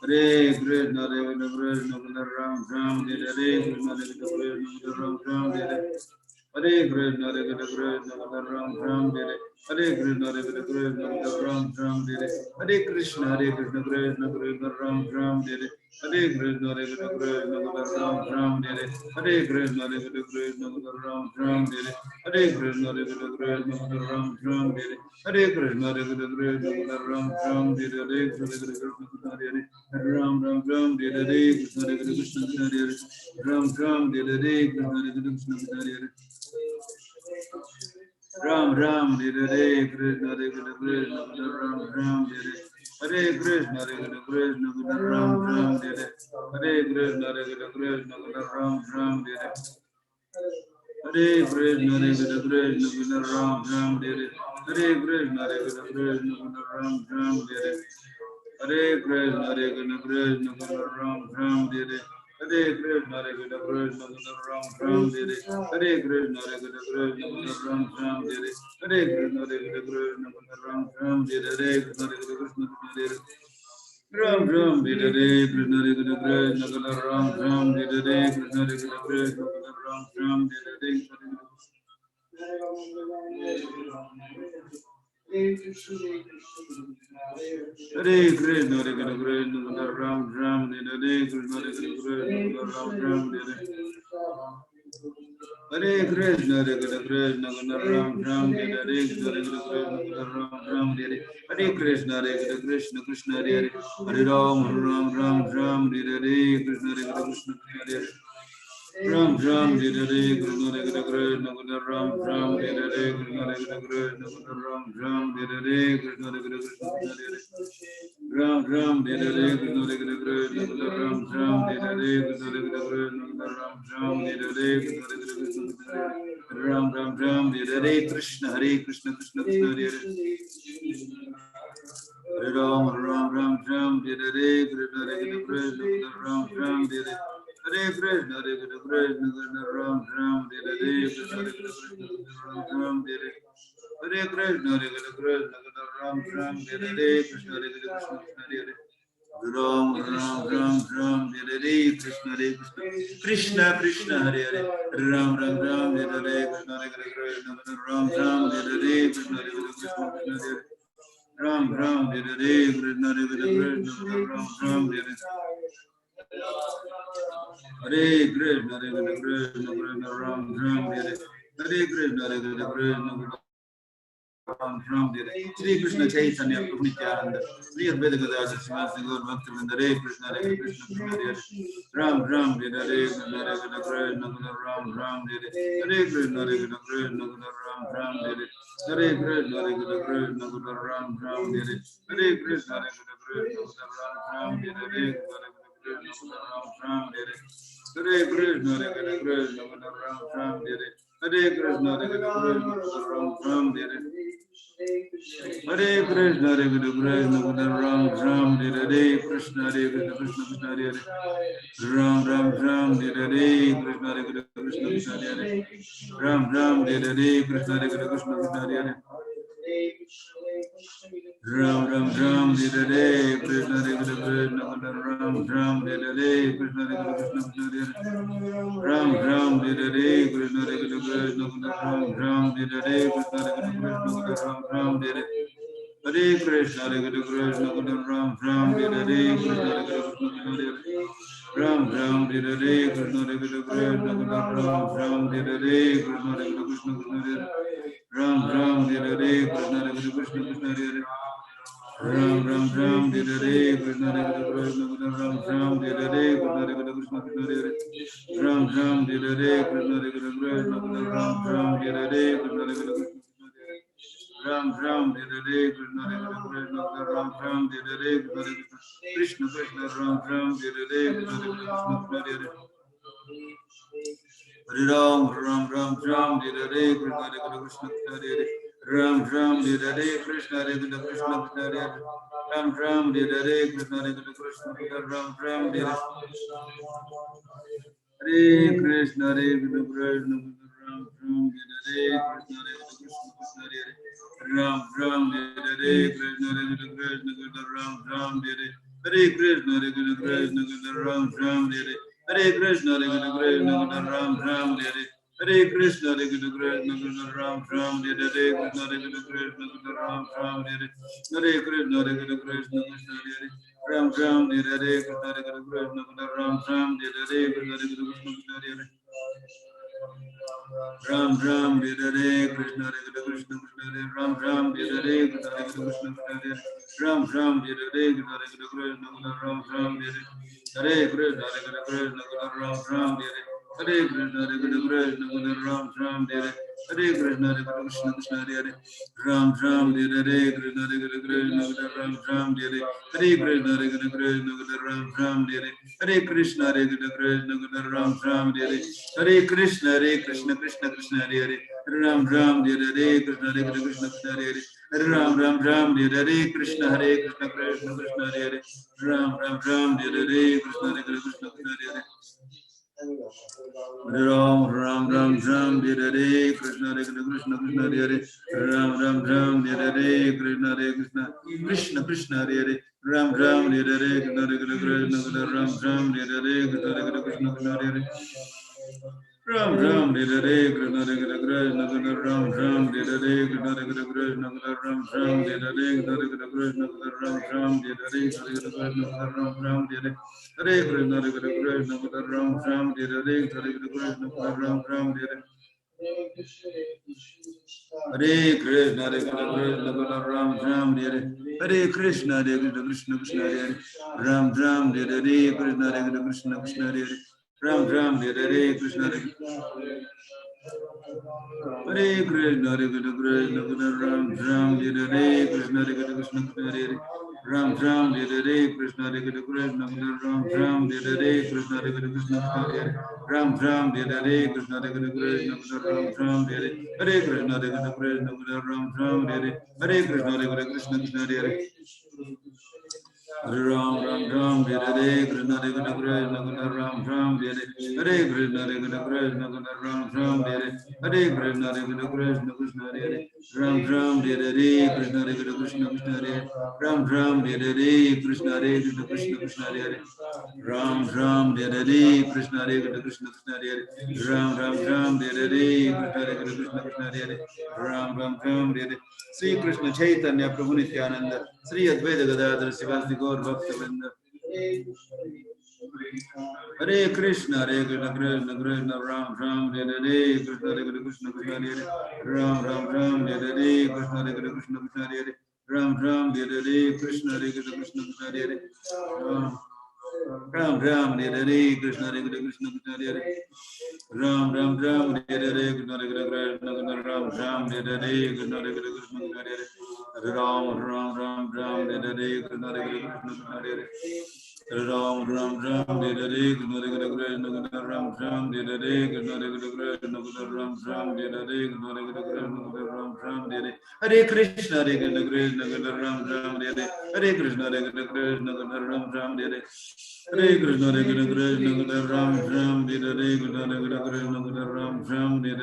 Hare Krishna Hare Krishna Ram Ram Hare Hare Krishna Hare Krishna Ram Ram Hare Hare Krishna, Hare Krishna, Ram Ram Hare Hare Krishna, Hare Krishna, Ram Ram Hare Hare Krishna, Hare Krishna, Krishna Krishna Ram Ram Hare Hare Krishna, Hare Krishna, Ram Ram Hare Hare Krishna, Hare Krishna, Ram Ram Hare Hare Krishna, Hare Krishna, Ram Ram Hare Hare Krishna, Hare Krishna, Ram Ram Hare Hare Krishna, Hare Ram Ram Ram Hare Hare Krishna, Hare Krishna, Hare Ram Ram Hare Hare Krishna, Hare Krishna, Hare Ram Ram Hare Hare Krishna, Hare Krishna, Ram Ram Hare Hare Krishna, Hare Krishna, Ram Ram Hare Hare Krishna, Hare Krishna, Ram Ram Hare Hare Krishna, Hare Krishna, Ram Ram Hare Hare Krishna, Hare Krishna, Ram Ram Hare Hare Krishna, Hare Krishna, Ram Ram Hare Hare Krishna, Hare Krishna, Ram Ram Hare Hare Krishna, Hare Krishna, Ram Ram Hare Hare Krishna, Hare Krishna, Ram Ram Hare Hare Krishna, Hare Krishna, Hare Ram Ram Hare Hare Krishna, Hare Krishna, Ram Ram Hare Hare Krishna, Hare Krishna, Ram Ram Hare Hare Hare Krishna, Hare Krishna, Ram Ram Hare Hare Krishna, Hare Krishna, Ram Ram Hare Hare Krishna, Hare Krishna, Ram Ram Hare Hare Krishna, Hare Krishna, Ram Ram Hare Hare Krishna, Hare Krishna, Krishna Hare Hare Hare Ram, Ram Ram Ram Hare Hare Krishna, Hare Krishna, Hare Hare Ram Ram Hare Hare Krishna, Hare Krishna, Ram Ram Hare Hare Krishna, Hare Krishna, Ram Ram Hare Hare Krishna, Hare Krishna, Hare Hare Ram Ram Hare Hare Krishna, Hare Krishna, Ram Ram Hare Hare Krishna, Hare Krishna, Ram Ram Hare Hare Krishna, Hare Krishna, Ram Ram Ram Hare Hare Krishna, Hare Krishna, Krishna Krishna Hare Hare Hare Ram, Ram Ram Ram Hare Hare Krishna, Hare Krishna, Ram Ram Hare Hare Hare Krishna, Hare Krishna, Ram Ram Hare Hare Krishna, Hare Krishna, Ram Ram Hare Hare Krishna, Hare Krishna, Ram Ram Hare Hare Krishna, Hare Krishna, Hare Hare Ram Ram Ram Ram Hare Hare Krishna, Hare Krishna, Krishna Krishna Hare Hare Ram Ram Ram Hare Hare Krishna, Hare Krishna, Ram Ram Hare Hare Krishna, Hare Krishna, Hare Hare Ram Ram Hare Hare Krishna, Hare Krishna, Ram Ram Hare Hare Hare Krishna, Hare Krishna, Ram Ram Hare Hare Krishna, Hare Krishna, Ram Ram Hare Shri Krishna Chaitanya Prabhu Nityananda Shri Advaita Gadadhar Srivastava Gaur Bhaktivinoda Hare Krishna, Hare Krishna, Krishna Hare Hare Ram Ram Hare Hare Krishna, Hare Krishna, Ram Ram Hare Hare Krishna, Hare Krishna, Ram Ram Hare Hare Krishna, Hare Krishna, Ram Ram Hare Hare Krishna, Hare Krishna, Ram Ram Hare Hare Krishna, Ram Ram Hare Hare Krishna, Hare Krishna, Ram Ram Hare Hare Krishna, Hare Krishna, Ram Ram Hare Hare Krishna, Hare Krishna, Ram Ram Hare Krishna, Hare Krishna, Krishna Krishna Hare Hare Ram Ram Ram Hare Krishna, Hare Krishna, Krishna Hare Hare Ram Ram Hare Krishna, Hare Krishna, Krishna Hare Hare Ram Ram Ram Hare Krishna, Hare Krishna, Ram Ram Hare Krishna, Hare Krishna, Krishna Hare Hare Ram Ram Hare Krishna, Hare Krishna, Ram Ram Hare Krishna, Hare Krishna, Ram Ram Hare Hare Krishna, Hare Krishna, Ram Ram Hare Krishna, Hare Krishna, Hare Ram Ram Hare Krishna, Hare Krishna, Ram Ram Hare Krishna, Hare Krishna, Hare Ram Ram Hare Krishna, Hare Krishna, Krishna Hare Ram Ram Ram Hare Krishna, Hare Krishna, Ram Ram Hare Krishna, Hare Krishna, Krishna Hare Ram Ram Hare Krishna, Hare Krishna, Ram Ram Hare Krishna, Hare Krishna, Ram Ram Hare Krishna, Hare Krishna, Ram Ram Hare Krishna, Krishna Ram Ram Hare Krishna, Hare Krishna, Hare Hare Ram, Ram Ram Ram, Hare Krishna, Hare Krishna, Hare Ram Ram, Hare Krishna, Hare Krishna, Hare Ram Ram, Hare Krishna, Hare Krishna, Ram Ram, Hare Krishna, Hare Krishna, Ram Ram, Hare Krishna, Hare Krishna, Hare Ram Ram, Hare Krishna, Hare Krishna, Ram Ram, Hare Krishna, Hare Krishna, Ram Ram, Hare Krishna, Hare Krishna, Ram Ram, Hare Hare Krishna, Hare Krishna, Krishna Ram, Ram, Hare Krishna, Hare Krishna, Krishna Ram, Ram, Hare Krishna, Hare Krishna, Krishna Krishna, Hare Ram, Ram, Hare Krishna, Hare Krishna, Krishna Ram, Ram, Hare Krishna, Hare Krishna, Hare Ram Ram Hare Krishna Hare Krishna Krishna Hare Ram Ram Hare Krishna Hare Krishna Hare Ram Ram Hare Krishna Hare Krishna Ram Ram Hare Krishna Hare Krishna Ram Ram Hare Krishna Hare Krishna Ram Ram Hare Krishna Hare Krishna Krishna Hare Ram Ram Hare Krishna Hare Krishna Ram Ram Hare Krishna Hare Krishna Ram Ram Hare Krishna Hare Krishna Ram Ram Hare Krishna Krishna Krishna Hare Ram Ram Hare Krishna Hare Krishna Krishna Hare Ram Ram Hare Krishna Krishna Krishna Hare Ram Ram Hare Krishna Hare Krishna Krishna Hare Ram Ram Hare Krishna Hare Krishna Krishna Hare Ram Ram Hare Krishna Hare Krishna Krishna Krishna Hare Ram Ram Hare Krishna Hare Krishna Ram Ram Hare Krishna Hare Krishna Krishna Hare Ram Ram Hare Krishna Hare Krishna Ram Ram Hare Krishna Hare Krishna Ram Ram Hare Krishna Hare Krishna Ram Ram Hare Krishna Hare Krishna Ram Ram Hare Krishna Hare Krishna Ram Ram Hare Krishna Ram Ram Hare Hare Krishna Hare Krishna Ram Ram Hare Hare Krishna Hare Krishna Krishna Krishna Hare Ram Ram Hare Krishna Hare Krishna Krishna Hare Ram Ram Hare Krishna Hare Hare Krishna Hare Krishna Ram Ram Hare Krishna Hare Krishna Krishna Hare Ram Ram Hare Krishna Hare Krishna Ram Ram Hare Krishna Hare Krishna Hare Ram Ram Hare Krishna Hare Krishna Ram Ram Hare Krishna Hare Krishna Ram Ram Hare Krishna Hare Krishna Krishna Hare Hare Ram Ram Ram Hare Krishna Hare Krishna Ram Ram Hare Krishna Hare Krishna Ram Ram Hare Krishna Hare Krishna Krishna Hare Ram Ram Hare Krishna Hare Krishna Krishna Hare Ram Ram Hare Krishna Hare Krishna Krishna Hare Ram Ram Hare Krishna Hare Krishna Krishna Hare Ram Ram Hare Krishna Hare Krishna Krishna Hare Ram Ram Hare Sri Krishna Chaitanya Prabhu Nityananda Sri Advaita Gadadhar Sivasdi Gaur Bhakta Vrinda Hare Krishna Krishna Krishna Ram Ram Hare Krishna Hare Krishna Krishna Hare Ram Ram Hare Krishna Hare Krishna Krishna Hare Ram Ram Hare Krishna Hare Krishna Krishna Hare Ram Ram Hare Krishna Hare Krishna Krishna Hare Ram Ram Hare Krishna Hare Krishna Ram Ram Hare Krishna Hare Krishna Hare Ram Ram Hare Krishna Hare Krishna Hare Ram Ram Hare Krishna Hare Krishna Ram Ram Hare Krishna Hare Krishna Ram Ram Hare Krishna Hare Krishna Ram Ram Hare Krishna Hare Krishna Ram Ram Hare Krishna Hare Krishna Ram Ram Hare Hare Krishna Hare Krishna Ram Ram Hare Krishna Hare Krishna Ram Ram Hare Krishna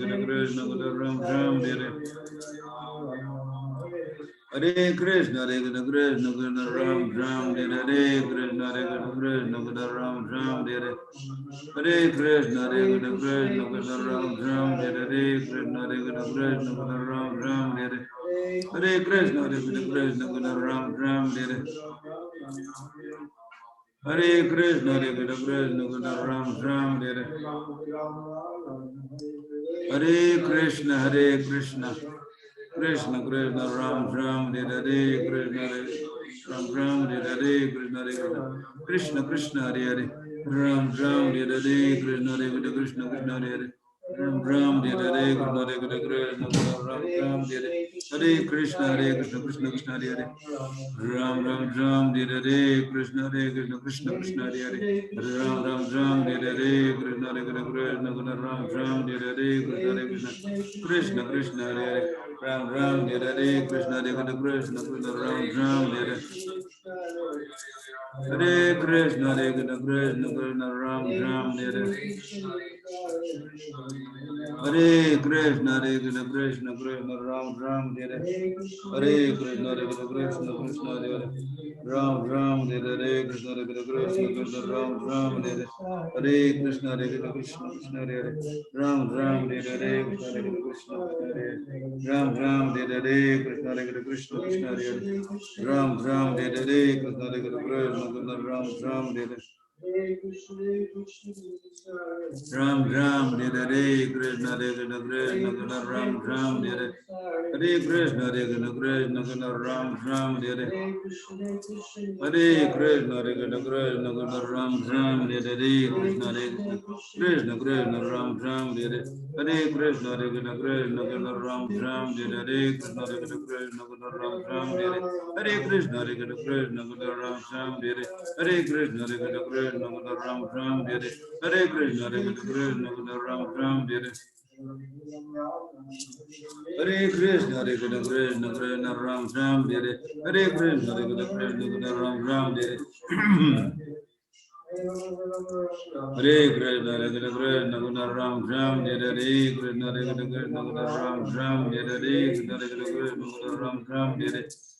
Hare Krishna Ram Ram Hare Hare Krishna Hare Krishna Ram Ram Hare Krishna Hare Krishna Ram Ram Hare Hare Krishna Hare Krishna Ram Ram Hare Krishna Hare Krishna Ram Ram Hare Hare Krishna Hare Krishna Ram Ram Hare Hare Krishna Hare Krishna Ram Ram Hare Hare Krishna Krishna Krishna Ram Ram Hare Krishna Ram Ram Hare Krishna Krishna Krishna Hare Ram Ram Hare Krishna Krishna Krishna Hare Ram Ram Hare Krishna Krishna Ram Ram Hare Krishna Krishna Krishna Hare Ram Hare Krishna Krishna Krishna Hare Ram Hare Krishna Krishna Ram Ram Hare Krishna Krishna Hare Ram Hare Krishna Krishna Ram Ram Hare Hare Krishna Krishna Ram Ram Hare Hare Krishna, Hare Krishna, Krishna Krishna, Ram Ram, Hare Hare Krishna, Hare Krishna, Krishna Krishna, Hare Ram Ram, Hare Krishna, Hare Krishna, Krishna Krishna, Ram Ram, Hare Hare Krishna, Hare Krishna, Krishna Krishna, Hare Ram Ram, Hare Krishna, Hare Krishna, Hare Ram Ram, Hare Krishna, Hare Krishna, Krishna Hare Ram Ram, Hare Krishna, Hare Krishna, Ram Ram, Hare Ram Ram, Hare Krishna, Hare Krishna, Krishna Ram Ram, Hare Hare Krishna, Hare Krishna, Krishna Ram Ram, Hare Hare Krishna, Hare Krishna, Krishna Ram Ram, Hare Krishna, Hare Krishna, Krishna Ram Ram, Hare Hare Krishna, Hare Krishna, Krishna Ram Ram, Hare Krishna, Hare Krishna, Krishna Ram Ram, Hare Hare Krishna, Hare Krishna, Krishna Ram Ram, Hare Hare Krishna, Hare Krishna, Krishna Ram Ram, Hare Hare Krishna, Hare Krishna, Krishna Ram Ram, Hare Hare Krishna, Hare Krishna, Krishna Krishna Ram Ram, Hare Hare Krishna, Hare Krishna, Krishna Ram Ram, Hare Hare Krishna, Hare Krishna, Krishna Krishna Ram Ram, Hare Hare Krishna, Hare Krishna, Krishna Ram Ram, Hare Hare Krishna, Hare Krishna, Krishna Ram Ram, Hare Hare Krishna, Hare Krishna, Krishna Krishna Ram Ram, Hare Hare Krishna, Hare Krishna, Krishna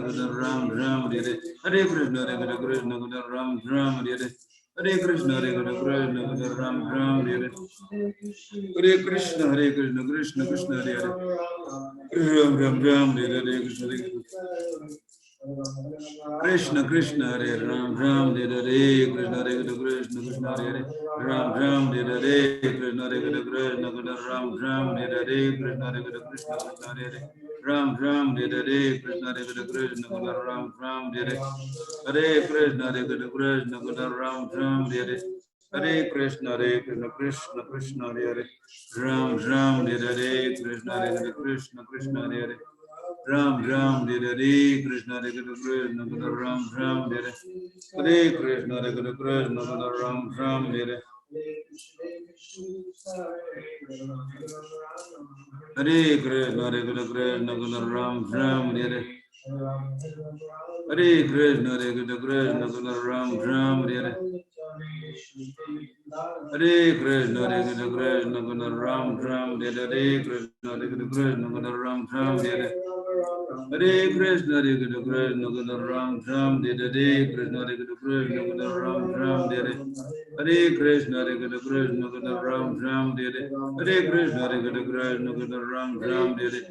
Krishna Ram Ram, Hare Hare Krishna, Hare Krishna, Krishna Krishna Ram Ram, Hare Hare Krishna, Hare Krishna, Krishna Krishna, Hare Hare Ram Ram Ram, Hare Hare Krishna, Hare Krishna Krishna, Hare Ram Ram, Hare Hare Krishna, Hare Krishna, Krishna Krishna, Hare Hare Ram Ram, Hare Hare Krishna, Hare Krishna, Krishna Krishna, Ram Ram, Hare Hare Krishna, Hare Krishna, Krishna Krishna, Hare Hare Ram Ram, Hare Hare Krishna, Hare Krishna, Krishna Krishna, Ram Ram, Hare Hare Krishna, Hare Krishna, Krishna Krishna, Ram Ram, Hare Hare Krishna, Hare Krishna, Krishna Krishna, Hare Hare Ram Ram, Hare Hare Krishna, Hare Krishna, Krishna Krishna, Hare Hare Ram Ram, Hare Hare Krishna, Hare Krishna, Krishna Krishna, Ram Ram, Hare Hare Krishna, Hare Krishna, Krishna Krishna, Ram Ram, Hare Hare Krishna, Hare Krishna, Krishna Krishna, Ram Ram, Hare Hare Krishna, Hare Krishna, Krishna Krishna, Ram Ram, Hare Hare Krishna, Hare Krishna, Krishna Krishna, Ram Ram, Hare Hare Krishna, Hare Krishna, Krishna Krishna, Ram Ram, Hare Hare Krishna, Hare Krishna, Krishna Krishna, Ram Ram, Hare Hare Krishna, Hare Krishna, Krishna Krishna, Ram Ram, Hare Hare Krishna, Hare Krishna, Krishna Krishna, Ram Ram, Hare Hare Krishna, Hare Krishna, Krishna Krishna, Ram Ram, Hare Hare Krishna, Hare Krishna, Krishna Krishna, Ram Ram, Hare Hare Krishna, Hare Krishna, Krishna Krishna, Ram Ram, Hare Hare Krishna, Hare Krishna, Krishna Krishna, Hare Hare Ram Ram, Hare Hare Krishna, Hare Krishna, Krishna Krishna, Ram Ram, Hare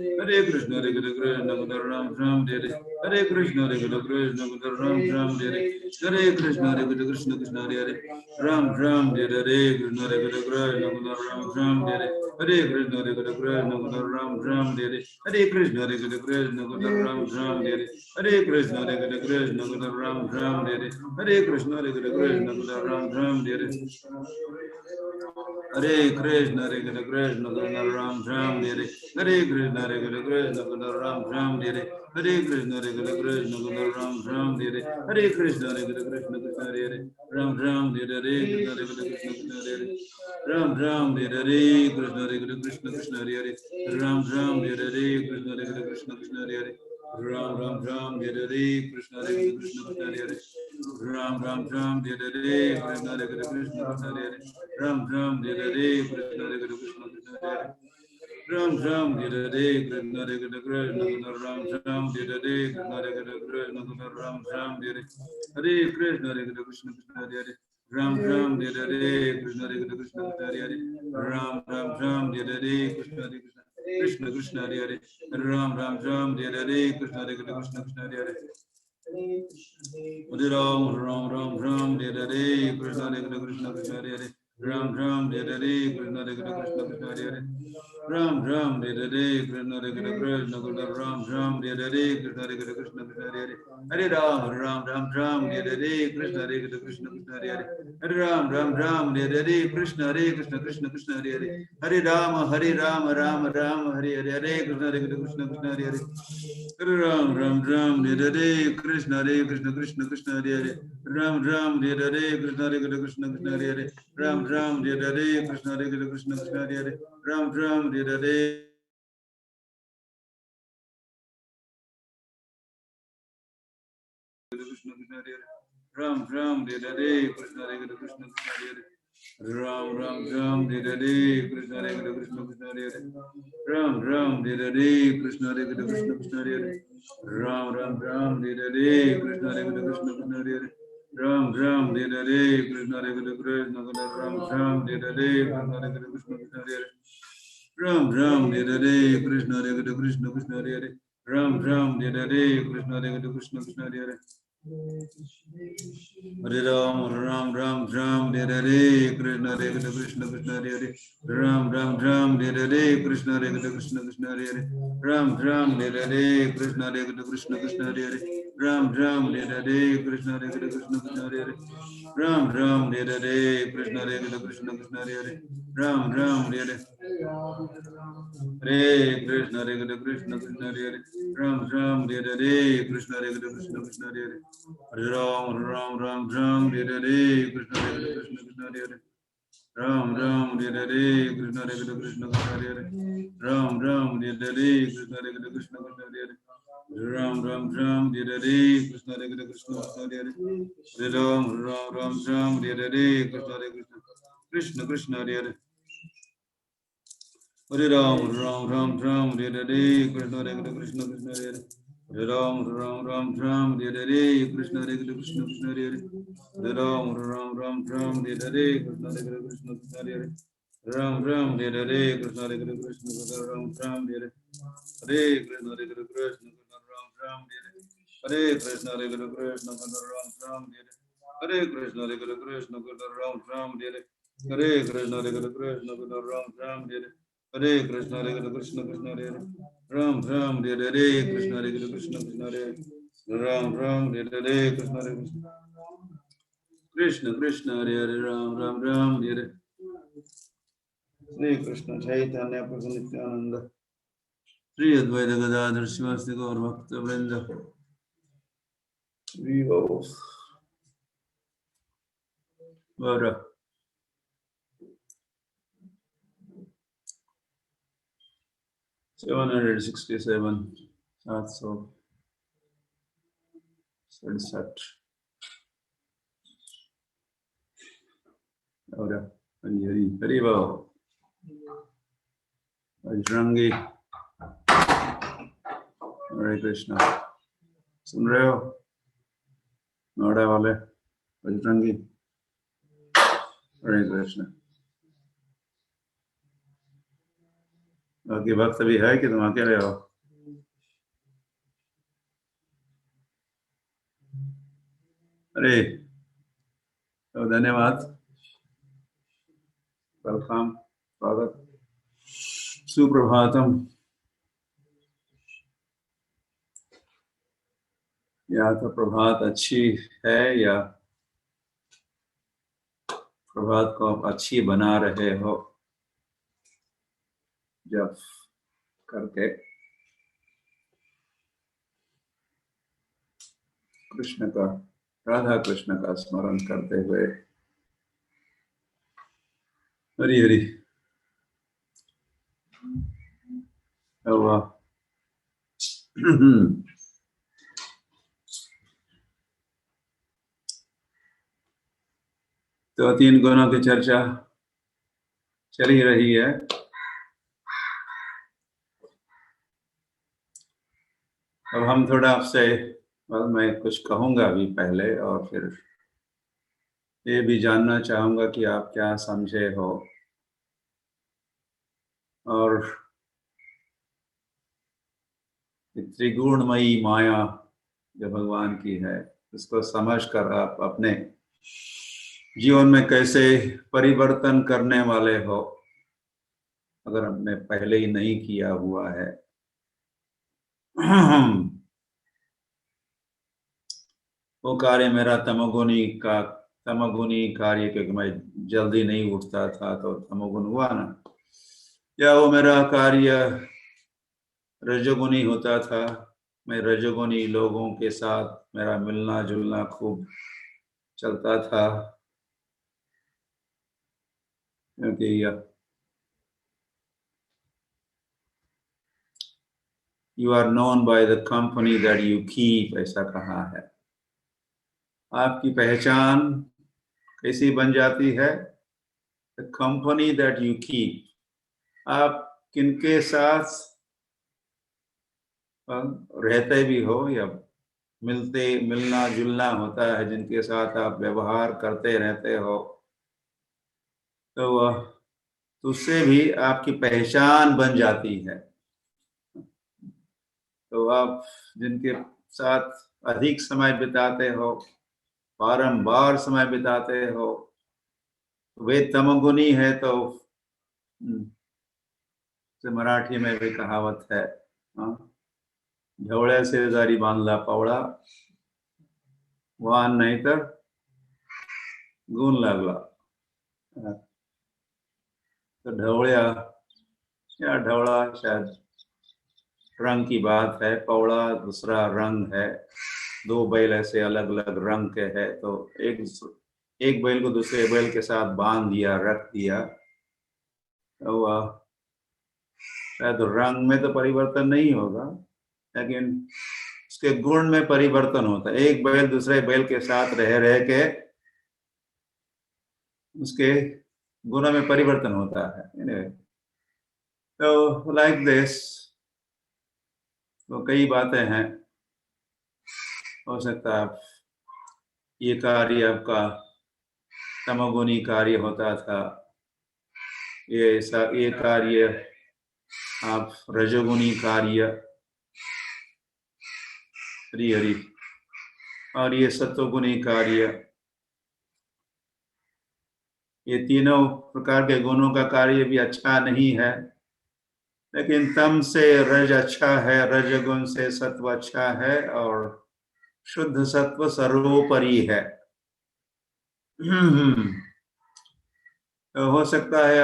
Hare Krishna, Hare Krishna, Krishna Krishna, Ram Ram, Hare Hare Krishna, Hare Krishna, Krishna Krishna, Ram Ram, Hare Hare Krishna, Hare Krishna, Krishna Krishna, Ram Ram, Hare Hare Krishna, Hare Krishna, Krishna Krishna, Ram Ram, Hare Hare Krishna, Hare Krishna, Krishna Krishna, Ram Ram, Hare Hare Krishna, Hare Krishna, Krishna Krishna, Ram Ram, Hare Hare Krishna, Hare Krishna, Krishna Krishna, Ram Ram, Hare Hare Krishna, Hare Krishna, Krishna Krishna, Hare Ram Ram, Hare Hare Krishna, Hare Krishna, Krishna Krishna, Hare Ram Ram, Hare Hare Krishna, Hare Krishna, Krishna Krishna, Hare Ram Ram, Hare Hare Krishna, Hare Krishna, Krishna Krishna, Hare Ram Ram Ram, Hare Hare Krishna, Hare Krishna, Krishna Krishna, Hare Ram Ram Ram, Hare Hare Krishna, Hare Krishna, Krishna Krishna, Hare Ram Ram, Hare Hare Krishna, Hare Krishna, Krishna Krishna, Hare Ram Ram, Hare Hare Krishna, Hare Krishna, Krishna Krishna, Ram Ram, Hare Hare Krishna, Hare Krishna, Krishna Krishna, Ram Ram, Hare Hare Krishna, Hare Krishna, Krishna Krishna, Hare Ram Ram, Hare Hare Krishna, Hare Krishna, Krishna Krishna, Hare Ram Ram Ram, Hare Hare Krishna, Hare Krishna, Krishna Krishna, Hare Ram Ram Ram, Hare Hare Krishna, Hare Krishna, Krishna Krishna, Hare Hare Ram Ram Ram Ram, Hare Hare Krishna, Hare Krishna, Krishna Krishna, Hare Ram Ram, Hare Hare Krishna, Hare Krishna, Krishna Krishna, Hare Ram Ram, Hare Hare Krishna, Hare Krishna, Krishna Krishna, Ram Ram, Hare Hare Krishna, Hare Krishna, Krishna Krishna, Hare Hare Ram Ram Ram Ram, Hare Hare Krishna, Hare Krishna, Krishna Krishna, Hare Hare Ram Ram Ram, Hare Hare Krishna, Hare Krishna, Krishna Krishna, Hare Hare Hare Ram, Ram Ram, Hare Hare, Hare Krishna, Hare Krishna, Krishna Krishna, Hare Hare Ram Ram Ram, Hare Hare Krishna, Hare Krishna, Krishna Krishna, Hare Hare Ram Ram, Hare Hare Krishna, Hare Krishna, Krishna Krishna, Hare Hare Ram Ram, Hare Hare Krishna, Hare Krishna, Krishna Krishna, Hare Hare Ram Ram, Hare Hare Krishna Krishna, Hare Hare Ram Ram, Hare Hare Krishna, Hare Krishna, Krishna Krishna, Hare Hare Ram Ram Ram Hare Hare Krishna Hare Hare Krishna Krishna Hare Hare Ram Ram Hare Hare Krishna Hare Hare Krishna Krishna Hare Hare Ram Ram Ram Hare Hare Krishna Hare Hare Krishna Krishna Hare Hare Ram Ram Hare Hare Krishna Hare Hare Krishna Krishna Ram Ram Hare Hare Krishna Hare Hare Krishna Krishna Hare Hare Ram Ram Hare Hare Krishna Hare Hare Krishna Krishna Hare Hare Ram Ram Hare Hare Krishna Hare Hare Krishna Krishna Hare Hare Hare Ram Ram Ram Ram Hare Hare Krishna Hare Hare Krishna Krishna Hare Hare Ram Ram Ram Hare Hare Krishna Hare Hare Krishna Krishna Hare Hare Ram Ram Hare Hare Krishna Hare Hare Krishna Krishna Hare Hare Ram Ram Hare Hare Krishna Hare Hare Krishna Krishna Hare Hare Ram Ram Hare Hare Krishna Hare Hare Krishna Krishna Hare Hare Ram Ram Hare Hare Hare Krishna Hare Hare Krishna Krishna Hare Hare Ram Ram Hare Hare Krishna Hare Hare Krishna Krishna Hare Hare Hare Ram Ram Ram Ram Hare Hare Krishna Hare Hare Krishna Krishna Hare Hare Ram Ram Hare Hare Krishna Hare Hare Krishna Krishna Hare Hare Ram Ram Hare Hare Krishna Hare Hare Krishna Krishna Hare Hare Ram Ram Ram Hare Hare Krishna Hare Hare Krishna Krishna Hare Hare Hare Ram Ram Ram Ram Hare Hare Krishna Hare Krishna Krishna Krishna Hare Hare Hare Ram Ram Ram Ram Hare Hare Krishna Hare Hare Krishna Krishna Hare Hare Hare Ram Ram Ram Ram Hare Hare Krishna Hare Hare Krishna Krishna Hare Hare Hare Ram Ram Ram Ram Hare Hare Krishna Hare Hare Krishna Krishna Hare Hare Ram Ram Hare Hare Krishna Hare Hare Krishna Krishna Ram Ram Hare Hare Krishna Hare Hare Krishna Krishna Ram Ram Hare Hare Krishna Hare Hare Krishna Krishna Ram Ram Hare Hare Krishna Hare Hare Krishna Krishna Ram Ram Hare Hare Krishna Hare Hare Krishna Krishna Ram Ram Hare Hare Krishna Hare Hare Krishna Krishna Hare Hare Ram Ram Hare Hare Krishna Hare Hare Krishna Krishna Hare Ram Ram Hare Hare Krishna Hare Krishna Krishna Hare Hare Ram Ram Ram Hare Hare Krishna Chaitanya Prabhu Nityananda Shri Advaita Gadadhar Srivasti Gaur Bhakta Vrinda Vivo Vara 767 767 Vara Hari Hari Hari Vo Bajrangi Hare Krishna सुन रहे हो नोएडा वाले बजरंगी हरे कृष्ण बाकी भक्त भी है कि तुम अकेले हो अरे तो धन्यवाद वेलकम स्वागत सुप्रभातम या तो प्रभात अच्छी है या प्रभात को आप अच्छी बना रहे हो जब करके कृष्ण का राधा कृष्ण का स्मरण करते हुए हरि हरि तो 3 गुणों की चर्चा चल ही रही है अब हम थोड़ा आपसे मैं कुछ कहूंगा अभी पहले और फिर ये भी जानना चाहूंगा कि आप क्या समझे हो और त्रिगुणमयी माया जो भगवान की है उसको समझकर आप अपने जीवन में कैसे परिवर्तन करने वाले हो अगर हमने पहले ही नहीं किया हुआ है वो कार्य मेरा तमोगुणी कार्य क्योंकि मैं जल्दी नहीं उठता था तो तमोगुण हुआ ना या वो मेरा कार्य रजोगुणी होता था मैं रजोगुणी लोगों के साथ मेरा मिलना जुलना खूब चलता था क्योंकि you are known by the company that you keep ऐसा कहा है आपकी पहचान कैसी बन जाती है the company that you keep, आप किनके साथ रहते भी हो या मिलना जुलना होता है, जिनके साथ आप व्यवहार करते रहते हो, तो उससे भी आपकी पहचान बन जाती है। तो आप जिनके साथ अधिक समय बिताते हो, बारंबार समय बिताते हो, वे तमगुनी है। तो मराठी में भी कहावत है, ढवळ्या शेजारी बांधला पवळा, वाहन नहीं तर गुण लागला। तो ढवळ्या या ढवड़ा शायद रंग की बात है, पवड़ा दूसरा रंग है। दो बैल ऐसे अलग अलग रंग के हैं, तो एक बैल को दूसरे बैल के साथ बांध दिया, रख दिया, तो शायद रंग में तो परिवर्तन नहीं होगा, लेकिन उसके गुण में परिवर्तन होता है। एक बैल दूसरे बैल के साथ रह रह के उसके गुणों में परिवर्तन होता है। anyway, तो लाइक दिस, तो कई बातें हैं। हो सकता है ये कार्य आपका तमोगुणी कार्य होता था, ये कार्य आप रजोगुणी कार्य, हरि हरि, और ये सत्वगुणी कार्य, ये तीनों प्रकार के गुणों का कार्य भी अच्छा नहीं है, लेकिन तम से रज अच्छा है, रजगुण से सत्व अच्छा है, और शुद्ध सत्व सर्वोपरि है। तो हो सकता है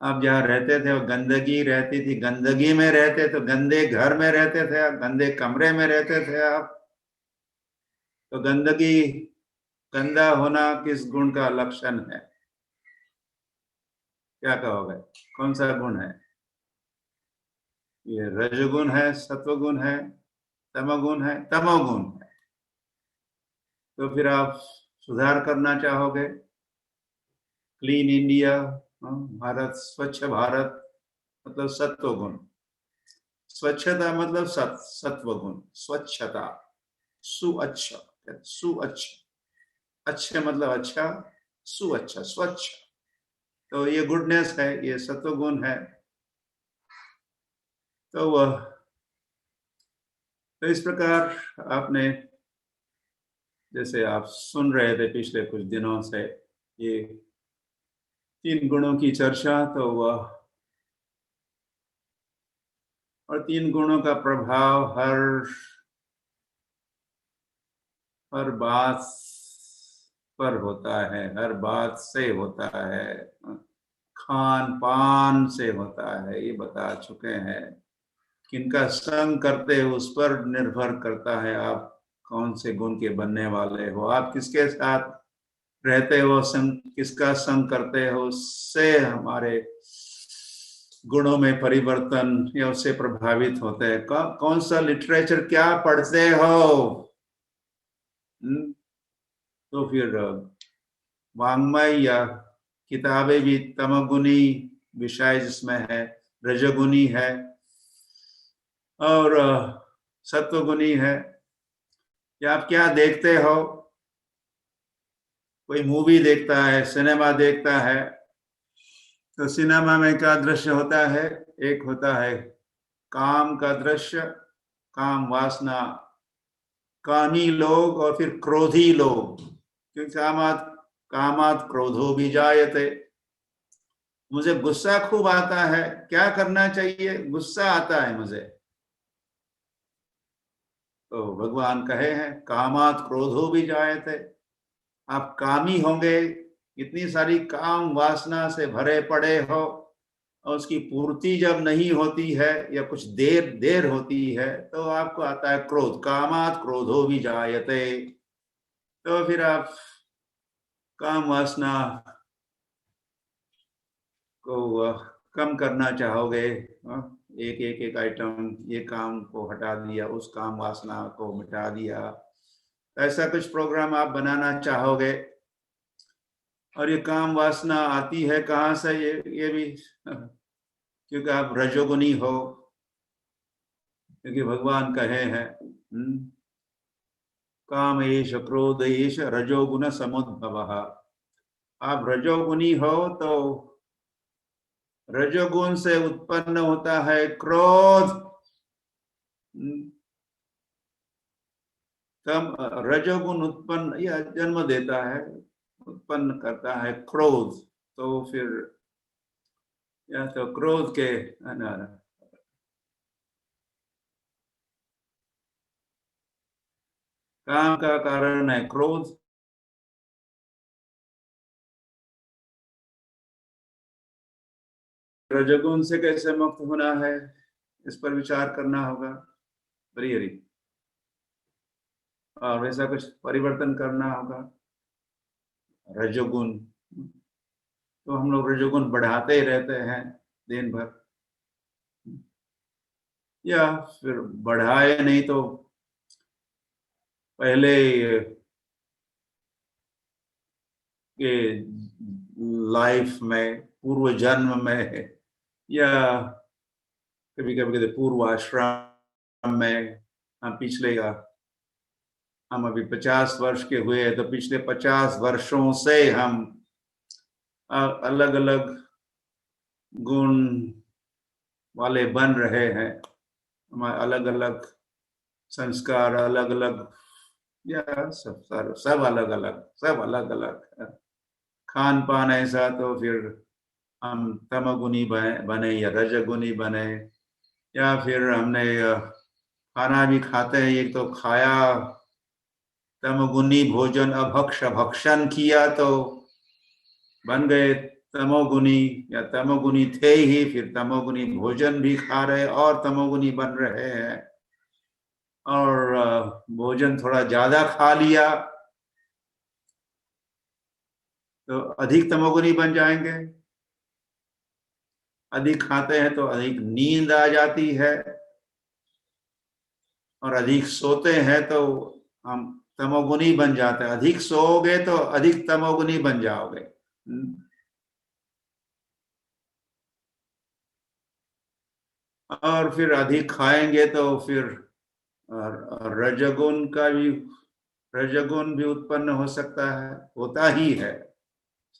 आप जहाँ रहते थे वो गंदगी रहती थी, गंदगी में रहते, तो गंदे घर में रहते थे आप, गंदे कमरे में रहते थे आप। तो गंदगी, गंदा होना किस गुण का लक्षण है? क्या कहोगे, कौन सा गुण है? ये रजगुण है, सत्वगुण है, तमोगुण है, तमोगुण है। तो फिर आप सुधार करना चाहोगे, क्लीन इंडिया, भारत, स्वच्छ भारत, मतलब सत्वगुण। स्वच्छता मतलब सत्वगुण, स्वच्छता, सुअच्छ, सुअच्छ, अच्छे मतलब अच्छा, सुअच्छ, स्वच्छ, तो ये गुडनेस है, ये सत्वगुण है। तो इस प्रकार आपने, जैसे आप सुन रहे थे पिछले कुछ दिनों से ये 3 गुणों की चर्चा, तो वह और 3 गुणों का प्रभाव हर बात पर होता है, हर बात से होता है, खान पान से होता है, ये बता चुके हैं। किनका संग करते हो उस पर निर्भर करता है आप कौन से गुण के बनने वाले हो, आप किसके साथ रहते हो, संग किसका संग करते हो, उससे हमारे गुणों में परिवर्तन या उससे प्रभावित होते हैं। कौन सा लिटरेचर क्या पढ़ते हो, तो फिर वाङ्मय या किताबें भी तमोगुणी विषय जिसमें है, रजोगुणी है और सत्वगुणी है। या आप क्या देखते हो, कोई मूवी देखता है, सिनेमा देखता है, तो सिनेमा में क्या दृश्य होता है? एक होता है काम का दृश्य, काम वासना, कामी लोग, और फिर क्रोधी लोग, क्योंकि कामात क्रोधो भी जायते। मुझे गुस्सा खूब आता है, क्या करना चाहिए? गुस्सा आता है मुझे, तो भगवान कहे हैं कामात क्रोधो भी जायते। आप कामी होंगे, इतनी सारी काम वासना से भरे पड़े हो, और उसकी पूर्ति जब नहीं होती है या कुछ देर देर होती है, तो आपको आता है क्रोध, कामात क्रोधो भी जायते। तो फिर आप काम वासना को कम करना चाहोगे, एक एक एक आइटम, ये काम को हटा दिया, उस काम वासना को मिटा दिया, ऐसा कुछ प्रोग्राम आप बनाना चाहोगे। और ये काम वासना आती है कहाँ से, ये भी क्योंकि आप रजोगुनी हो, क्योंकि भगवान कहे हैं काम एष क्रोध एष रजोगुण समुद्भवः। आप रजोगुनी हो तो रजोगुण से उत्पन्न होता है क्रोध। तब रजोगुण उत्पन्न या जन्म देता है, उत्पन्न करता है क्रोध। तो फिर या तो क्रोध के काम का कारण है क्रोध। रजोगुण से कैसे मुक्त होना है, इस पर विचार करना होगा। हरी हरी। और वैसा कुछ परिवर्तन करना होगा रजोगुण। तो हम लोग रजोगुण बढ़ाते ही रहते हैं दिन भर, या फिर बढ़ाए नहीं तो पहले के लाइफ में, पूर्व जन्म में, या कभी कभी कहते पूर्वाश्रम में, हम पिछले हम अभी 50 वर्ष के हुए, तो पिछले 50 वर्षों से हम अलग अलग गुण वाले बन रहे हैं। हमारे अलग अलग संस्कार, अलग अलग, या सब अलग अलग, सब अलग अलग खान पान ऐसा, तो फिर हम तमगुनी बने या रजगुनी बने, या फिर हमने खाना भी खाते हैं, एक तो खाया तमगुनी भोजन, अभक्ष भक्षण किया तो बन गए तमोगुनी, या तमोगुनी थे ही, फिर तमोगुनी भोजन भी खा रहे और तमोगुनी बन रहे हैं। और भोजन थोड़ा ज्यादा खा लिया तो अधिक तमोगुनी बन जाएंगे। अधिक खाते हैं तो अधिक नींद आ जाती है, और अधिक सोते हैं तो हम तमोगुनी बन जाते हैं। अधिक सोओगे तो अधिक तमोगुनी बन जाओगे। और फिर अधिक खाएंगे तो फिर रजगुण का भी, रजगुण भी उत्पन्न हो सकता है, होता ही है,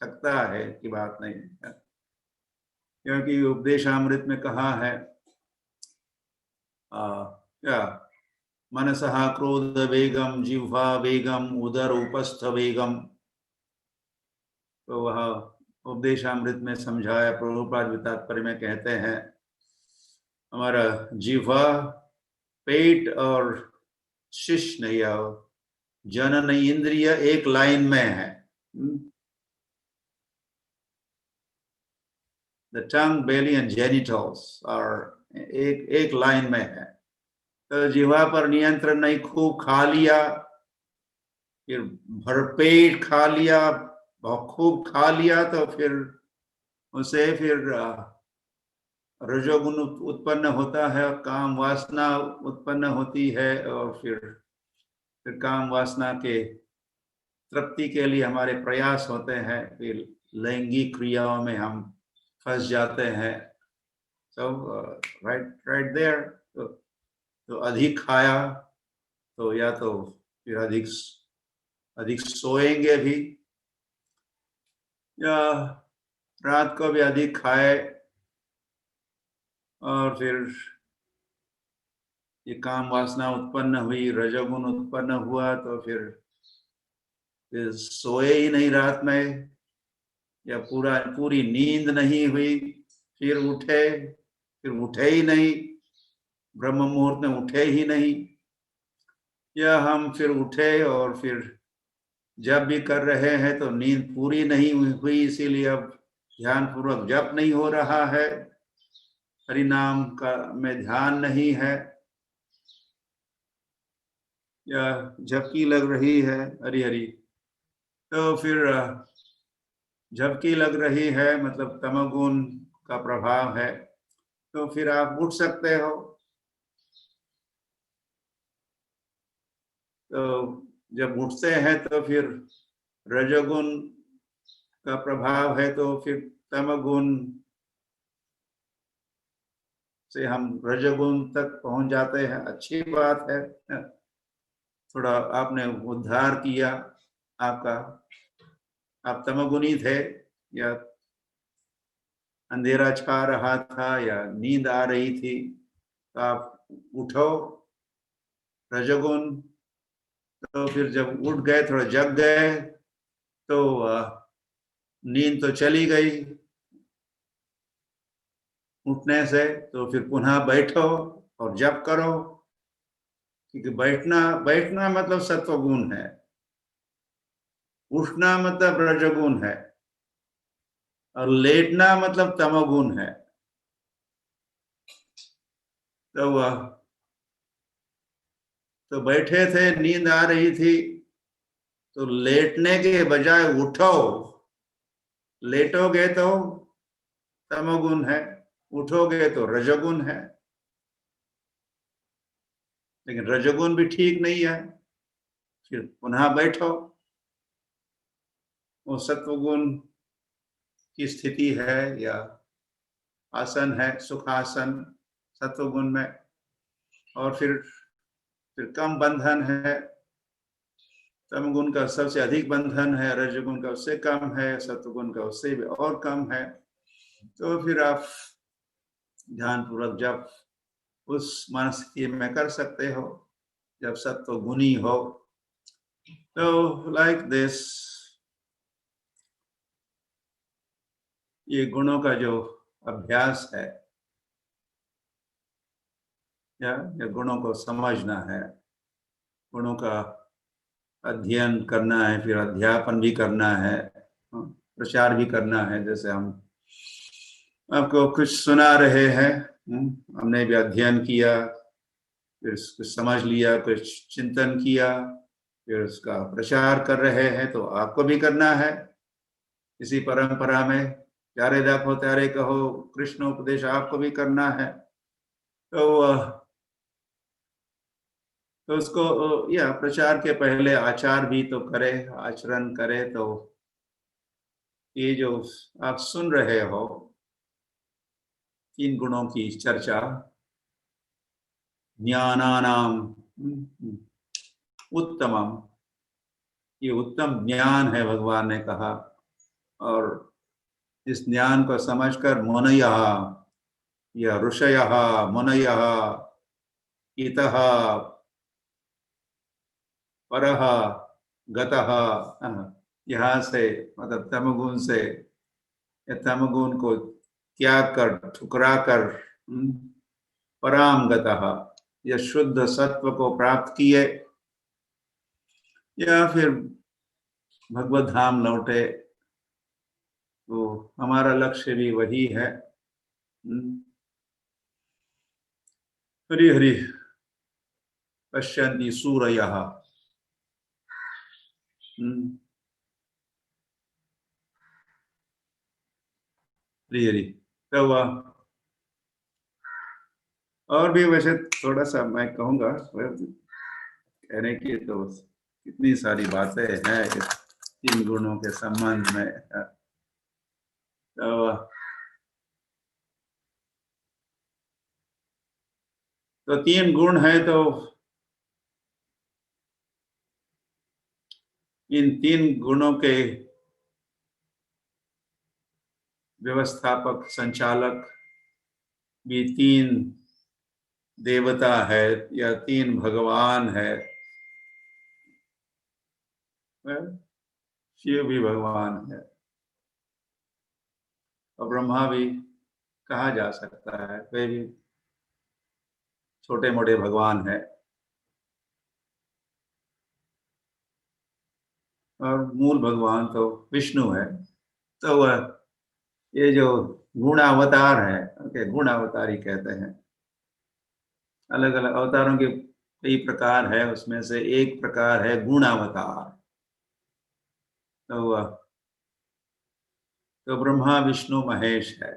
सकता है की बात नहीं है। क्योंकि उपदेशामृत में कहा है क्या, मनसः क्रोध वेगम, जिह्वा वेगम, उदर उपस्थ वेगम। तो वह उपदेशामृत में समझाया, प्रभुपाद भी तात्पर्य में कहते हैं हमारा जिह्वा, पेट और शिश्न या जनन इंद्रिय एक लाइन में है। The tongue, belly and genitals और एक लाइन में है। तो जिह्वा पर नियंत्रण नहीं, खूब खा लिया, फिर भरपेट खा लिया, बहुत खूब खा लिया, तो फिर उसे फिर रजोगुण उत्पन्न होता है, काम वासना उत्पन्न होती है, और फिर काम वासना के तृप्ति के लिए हमारे प्रयास होते हैं, फिर लैंगिक क्रियाओं में हम फंस जाते हैं। सब राइट राइट देयर। तो अधिक खाया तो या तो फिर अधिक अधिक सोएंगे भी, या रात को भी अधिक खाए, और फिर ये काम वासना उत्पन्न हुई, रजोगुण उत्पन्न हुआ, तो फिर सोए ही नहीं रात में, या पूरी नींद नहीं हुई, फिर उठे ही नहीं, ब्रह्म मुहूर्त में उठे ही नहीं, या हम फिर उठे और फिर जब भी कर रहे हैं तो नींद पूरी नहीं हुई, इसीलिए अब ध्यान पूर्वक जप नहीं हो रहा है, हरि नाम का में ध्यान नहीं है, या झपकी लग रही है, हरि हरि। तो फिर झपकी लग रही है मतलब तमोगुण का प्रभाव है, तो फिर आप उठ सकते हो। तो जब उठते हैं तो फिर रजोगुण का प्रभाव है तो फिर तमगुण से हम रजोगुण तक पहुंच जाते हैं। अच्छी बात है, थोड़ा आपने उद्धार किया आपका। आप तमगुणी थे या अंधेरा छा रहा था या नींद आ रही थी, तो आप उठो रजोगुण। तो फिर जब उठ गए, थोड़ा जग गए, तो नींद तो चली गई उठने से। तो फिर पुनः बैठो और जप करो, क्योंकि बैठना बैठना मतलब सत्वगुण है, उठना मतलब रजोगुण है, और लेटना मतलब तमोगुण है। तो वह तो बैठे थे, नींद आ रही थी, तो लेटने के बजाय उठो। लेटोगे तो तमोगुण है, उठोगे तो रजोगुण है। लेकिन रजोगुण भी ठीक नहीं है, फिर पुनः बैठो। वो सत्वगुण की स्थिति है या आसन है, सुखासन सत्वगुण में। और फिर कम बंधन है, तमगुण का सबसे अधिक बंधन है, रजगुण का उससे कम है, सत्वगुण का उससे भी और कम है। तो फिर आप ध्यान पूर्वक जब उस मनस्थिति में कर सकते हो जब सत्व गुणी हो। तो लाइक दिस, ये गुणों का जो अभ्यास है या गुणों को समझना है, गुणों का अध्ययन करना है, फिर अध्यापन भी करना है, प्रचार भी करना है। जैसे हम आपको कुछ सुना रहे हैं, हमने भी अध्ययन किया, फिर कुछ समझ लिया, कुछ चिंतन किया, फिर उसका प्रचार कर रहे हैं। तो आपको भी करना है इसी परंपरा में। प्यारे देखो प्यारे कहो, कृष्ण उपदेश आपको भी करना है। तो उसको या प्रचार के पहले आचार भी तो करे, आचरण करे। तो ये जो आप सुन रहे हो, तीन गुणों की चर्चा, ज्ञानानाम उत्तमम, ये उत्तम ज्ञान है भगवान ने कहा। और इस ज्ञान को समझकर मुनयः या ऋषयः मुनयः इतः परः गतः, यहाँ से मतलब तमगुण से, या तमगुण को त्याग कर, ठुकरा कर पराम गतः, या शुद्ध सत्व को प्राप्त किए, या फिर भगवत धाम लौटे। तो हमारा लक्ष्य भी वही है। हरि हरि पश्यन्ति सूरयः। हरि हरि। तो और भी वैसे थोड़ा सा मैं कहूँगा, कहने की तो कितनी सारी बातें हैं इस तीन गुणों के संबंध में। तो तीन गुण है, तो इन तीन गुणों के व्यवस्थापक, संचालक भी तीन देवता है या तीन भगवान है। शिव भी भगवान है और ब्रह्मा भी कहा जा सकता है, वे भी छोटे मोटे भगवान है। और मूल भगवान तो विष्णु है। तो वह ये जो गुणावतार है, ओके, गुणावतारी कहते हैं। अलग अलग अवतारों के कई प्रकार है, उसमें से एक प्रकार है गुणावतार। तो ब्रह्मा विष्णु महेश है।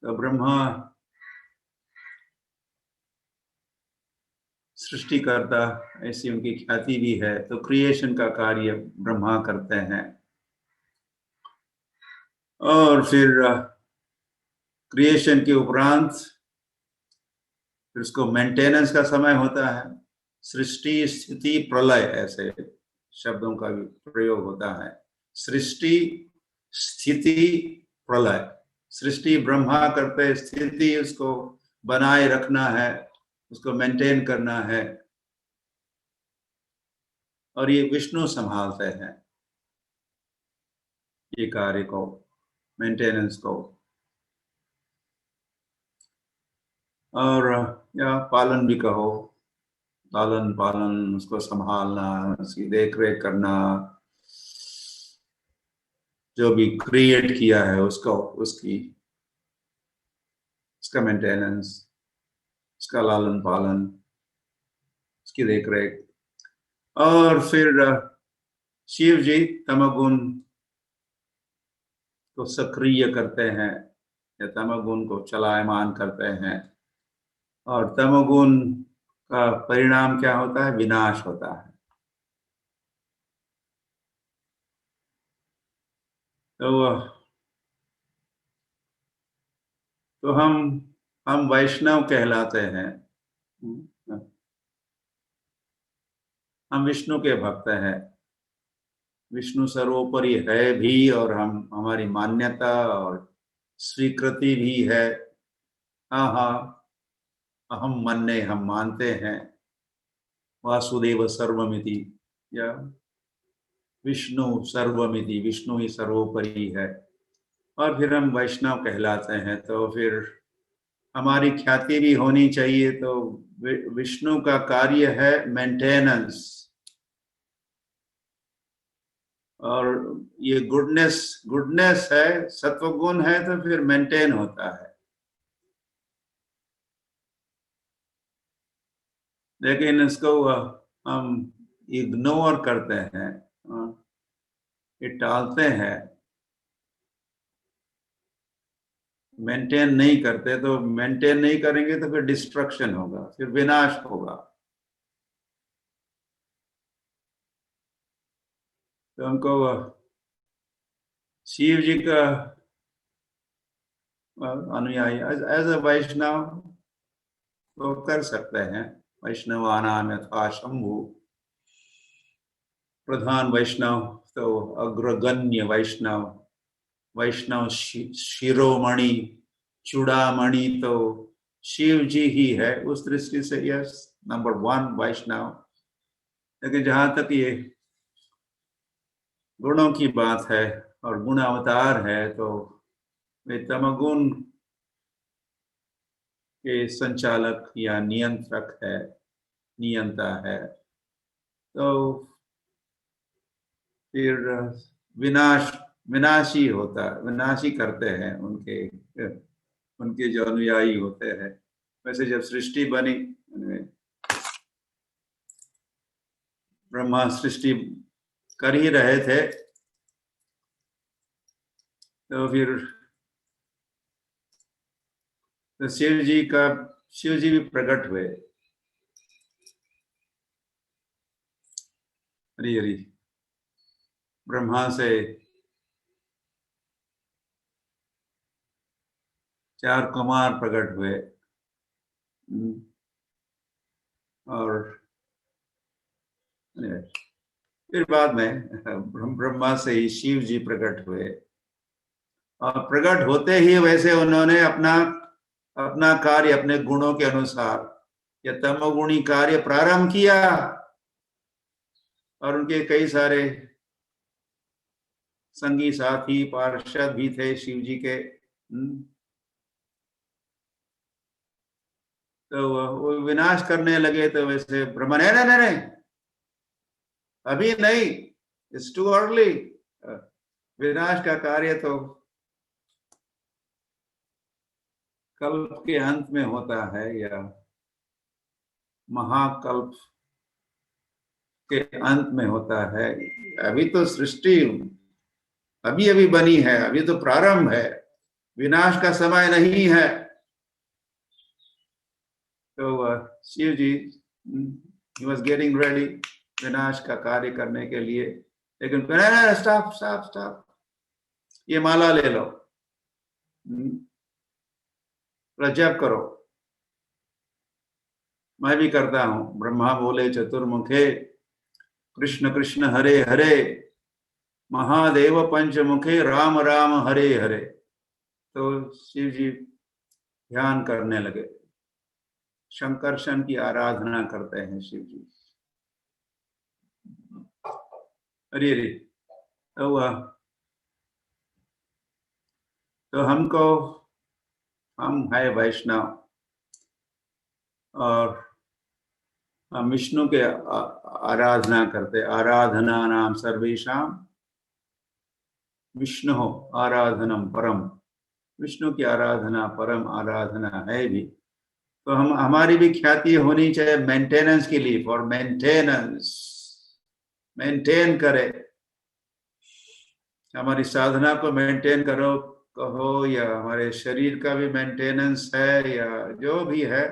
तो ब्रह्मा सृष्टिकर्ता, ऐसी उनकी ख्याति भी है। तो क्रिएशन का कार्य ब्रह्मा करते हैं। और फिर क्रिएशन के उपरांत फिर उसको मेंटेनेंस का समय होता है। सृष्टि, स्थिति, प्रलय, ऐसे शब्दों का भी प्रयोग होता है। सृष्टि, स्थिति, प्रलय। सृष्टि ब्रह्मा करते, स्थिति उसको बनाए रखना है, उसको मेंटेन करना है, और ये विष्णु संभालते हैं ये कार्य को, मेंटेनेंस को, और या पालन भी कहो, लालन पालन, उसको संभालना, उसकी देख रेख करना, जो भी क्रिएट किया है उसको, उसका मेंटेनेंस, उसका लालन पालन, उसकी देख रेख। और फिर शिव जी तमोगुण को सक्रिय करते हैं या तमोगुण को चलायमान करते हैं, और तमोगुण का परिणाम क्या होता है? विनाश होता है। तो हम वैष्णव कहलाते हैं। हम विष्णु के भक्त हैं। विष्णु सर्वोपरि है भी, और हमारी मान्यता और स्वीकृति भी है। हाँ हाँ, अहम मन्ये, हम मानते हैं वासुदेव सर्वमिति, या विष्णु सर्वमिति, विष्णु ही सर्वोपरि है। और फिर हम वैष्णव कहलाते हैं, तो फिर हमारी ख्याति भी होनी चाहिए। तो विष्णु का कार्य है मेंटेनेंस, और ये गुडनेस है, सत्वगुण है, तो फिर मेंटेन होता है। लेकिन इसको हम इग्नोर करते हैं, ये टालते हैं, मेंटेन नहीं करते। तो मेंटेन नहीं करेंगे तो फिर डिस्ट्रक्शन होगा, फिर विनाश होगा। तो हमको शिव जी का अनुयायी एज अ वैष्णव तो कर सकते हैं। वैष्णवानाम यथा शंभु, प्रधान वैष्णव, तो अग्रगण्य वैष्णव, वैष्णव शिरोमणि, चूड़ामणि तो शिव जी ही है। उस दृष्टि से यस, नंबर 1 वैष्णव। लेकिन जहां तक ये गुणों की बात है और गुण अवतार है, तो वे तमगुण के संचालक या नियंत्रक है, नियंता है। तो फिर विनाशी होता, विनाशी करते हैं उनके जो अनुयायी होते हैं। वैसे जब सृष्टि बनी, ब्रह्मा सृष्टि कर ही रहे थे, तो फिर तो शिव जी भी प्रकट हुए। हरी हरी, ब्रह्मा से 4 कुमार प्रकट हुए, और फिर बाद में ब्रह्मा से ही शिव जी प्रकट हुए। और प्रकट होते ही वैसे उन्होंने अपना अपना कार्य अपने गुणों के अनुसार या तमोगुणी कार्य प्रारंभ किया, और उनके कई सारे संगी साथी पार्षद भी थे शिव जी के। तो वो विनाश करने लगे, तो वैसे ब्रह्मा ने नहीं नहीं, अभी नहीं, इट्स टू अर्ली। विनाश का कार्य तो कल्प के अंत में होता है, या महाकल्प के अंत में होता है। अभी तो सृष्टि अभी अभी बनी है, अभी तो प्रारंभ है, विनाश का समय नहीं है। तो शिव जी he was getting ready विनाश का कार्य करने के लिए। लेकिन स्टॉप स्टॉप स्टॉप, ये माला ले लो, जप करो। मैं भी करता हूं। ब्रह्मा बोले चतुर्मुखे, कृष्ण कृष्ण हरे हरे, महादेव पंचमुखे, राम राम हरे हरे। तो शिव जी ध्यान करने लगे, शंकरशन की आराधना करते हैं शिव जी। अरे अरे, तो हमको, हम है वैष्णव और हम विष्णु के आराधना करते। आराधना नाम सर्वेशाम विष्णु आराधनम परम। विष्णु की आराधना परम आराधना है भी। तो हम, हमारी भी ख्याति होनी चाहिए मेंटेनेंस के लिए, फॉर मेंटेनेंस, मेंटेन करे। हमारी साधना को मेंटेन करो कहो, या हमारे शरीर का भी मेंटेनेंस है, या जो भी है,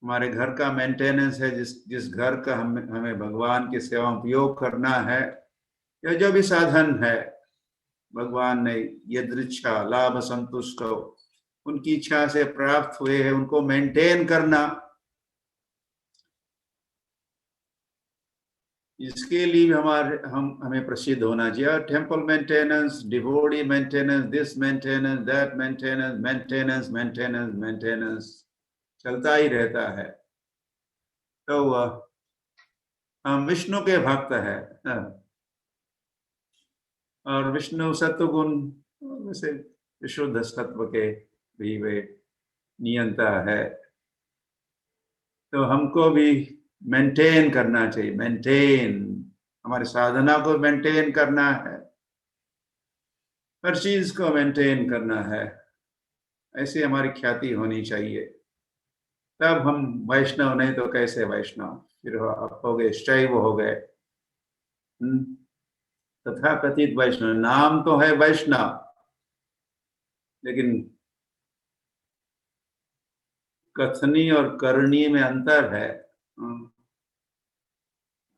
हमारे घर का मेंटेनेंस है, जिस जिस घर का हमें भगवान की सेवा में उपयोग करना है, या जो भी साधन है भगवान ने यदृच्छा लाभ संतुष्ट हो, उनकी इच्छा से प्राप्त हुए हैं, उनको मेंटेन करना। इसके लिए हमें प्रसिद्ध होना चाहिए। Temple maintenance, devotee maintenance, this maintenance, that maintenance, maintenance maintenance maintenance चलता ही रहता है। तो हम विष्णु के भक्त है, और विष्णु सत्वगुण वैसे विशुद्ध सत्व के भी वे नियंता है। तो हमको भी मेंटेन करना चाहिए, मेंटेन, हमारी साधना को मेंटेन करना है, हर चीज को मेंटेन करना है। ऐसी हमारी ख्याति होनी चाहिए, तब हम वैष्णव, नहीं तो कैसे वैष्णव? फिर आप हो गए शैव हो गए, तथा कथित वैष्णव। नाम तो है वैष्णव, लेकिन कथनी और करनी में अंतर है।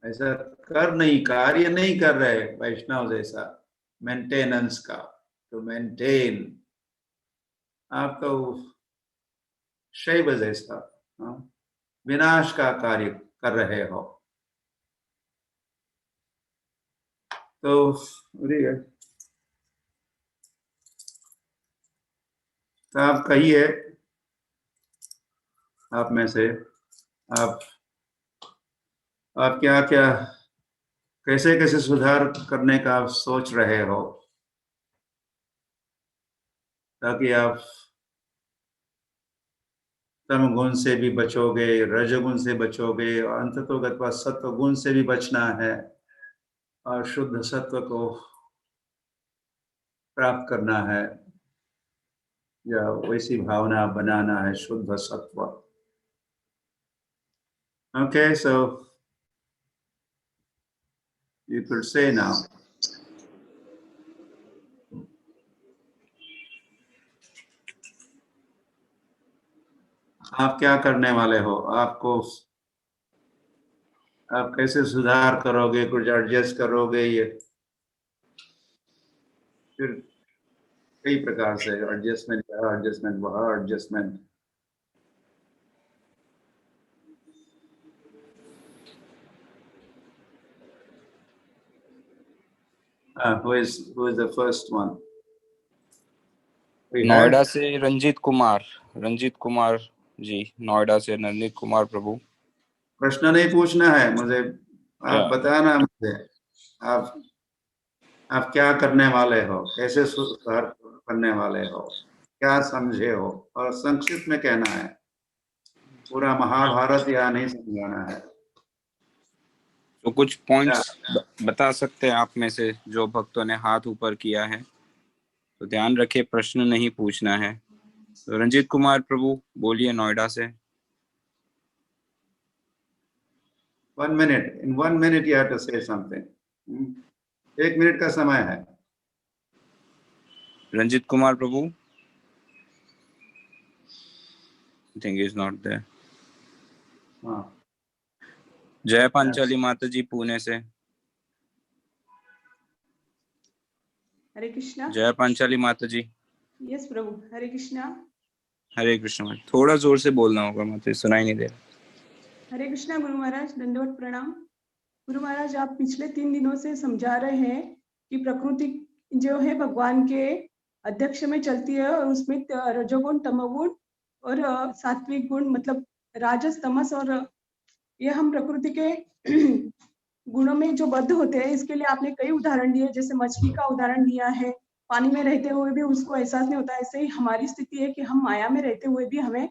ऐसा कर नहीं, कार्य नहीं कर रहे वैष्णव जैसा मेंटेनेंस का। तो मेंटेन, आप तो शैव जैसा विनाश का कार्य कर रहे हो। तो आप कहिए, आप में से आप क्या क्या, कैसे कैसे सुधार करने का आप सोच रहे हो, ताकि आप तम गुण से भी बचोगे, रजगुण से बचोगे, और अंततोगत्वा सत्व गुण से भी बचना है, और शुद्ध सत्व को प्राप्त करना है, या वैसी भावना बनाना है, शुद्ध सत्व। Okay, so you could say now. आप क्या करने वाले हो? आप कैसे सुधार करोगे? कुछ एडजस्ट करोगे? ये फिर कई प्रकार से एडजस्टमेंट, एडजस्टमेंट वहाँ, adjustment. who is the first one? Noida से रंजीत कुमार जी, नोएडा से रंजीत कुमार प्रभु। प्रश्न नहीं पूछना है मुझे, आप बताना मुझे, आप क्या करने वाले हो, कैसे सुधार करने वाले हो, क्या समझे हो, और संक्षिप्त में कहना है। पूरा महाभारत या नहीं समझाना है। तो कुछ पॉइंट्स बता सकते हैं आप में से जो भक्तों ने हाथ ऊपर किया है? तो ध्यान रखे, प्रश्न नहीं पूछना है। तो रंजीत कुमार प्रभु बोलिए, नोएडा से। 1 minute, in 1 minute you have to say something. 1 minute का समय है। रंजीत कुमार प्रभु, I think he is not there. जय पांचाली माता जी पुणे से। हरे कृष्णा। जय पांचाली माता जी। यस प्रभु, हरे कृष्णा। हरे कृष्ण। थोड़ा जोर से बोलना होगा, मुझे सुनाई नहीं दे रहा। हरे कृष्णा गुरु महाराज, दंडवत प्रणाम। गुरु महाराज, आप पिछले 3 दिनों से समझा रहे हैं कि प्रकृति जो है भगवान के अध्यक्ष में चलती है और उसमें रजोगुण, तमोगुण और सात्विक गुण, मतलब राजस, तमस, और ये हम प्रकृति के गुणों में जो बद्ध होते हैं। इसके लिए आपने कई उदाहरण दिए, जैसे मछली का उदाहरण दिया है, पानी में रहते हुए भी उसको एहसास नहीं होता। ऐसे ही हमारी स्थिति है कि हम माया में रहते हुए भी हमें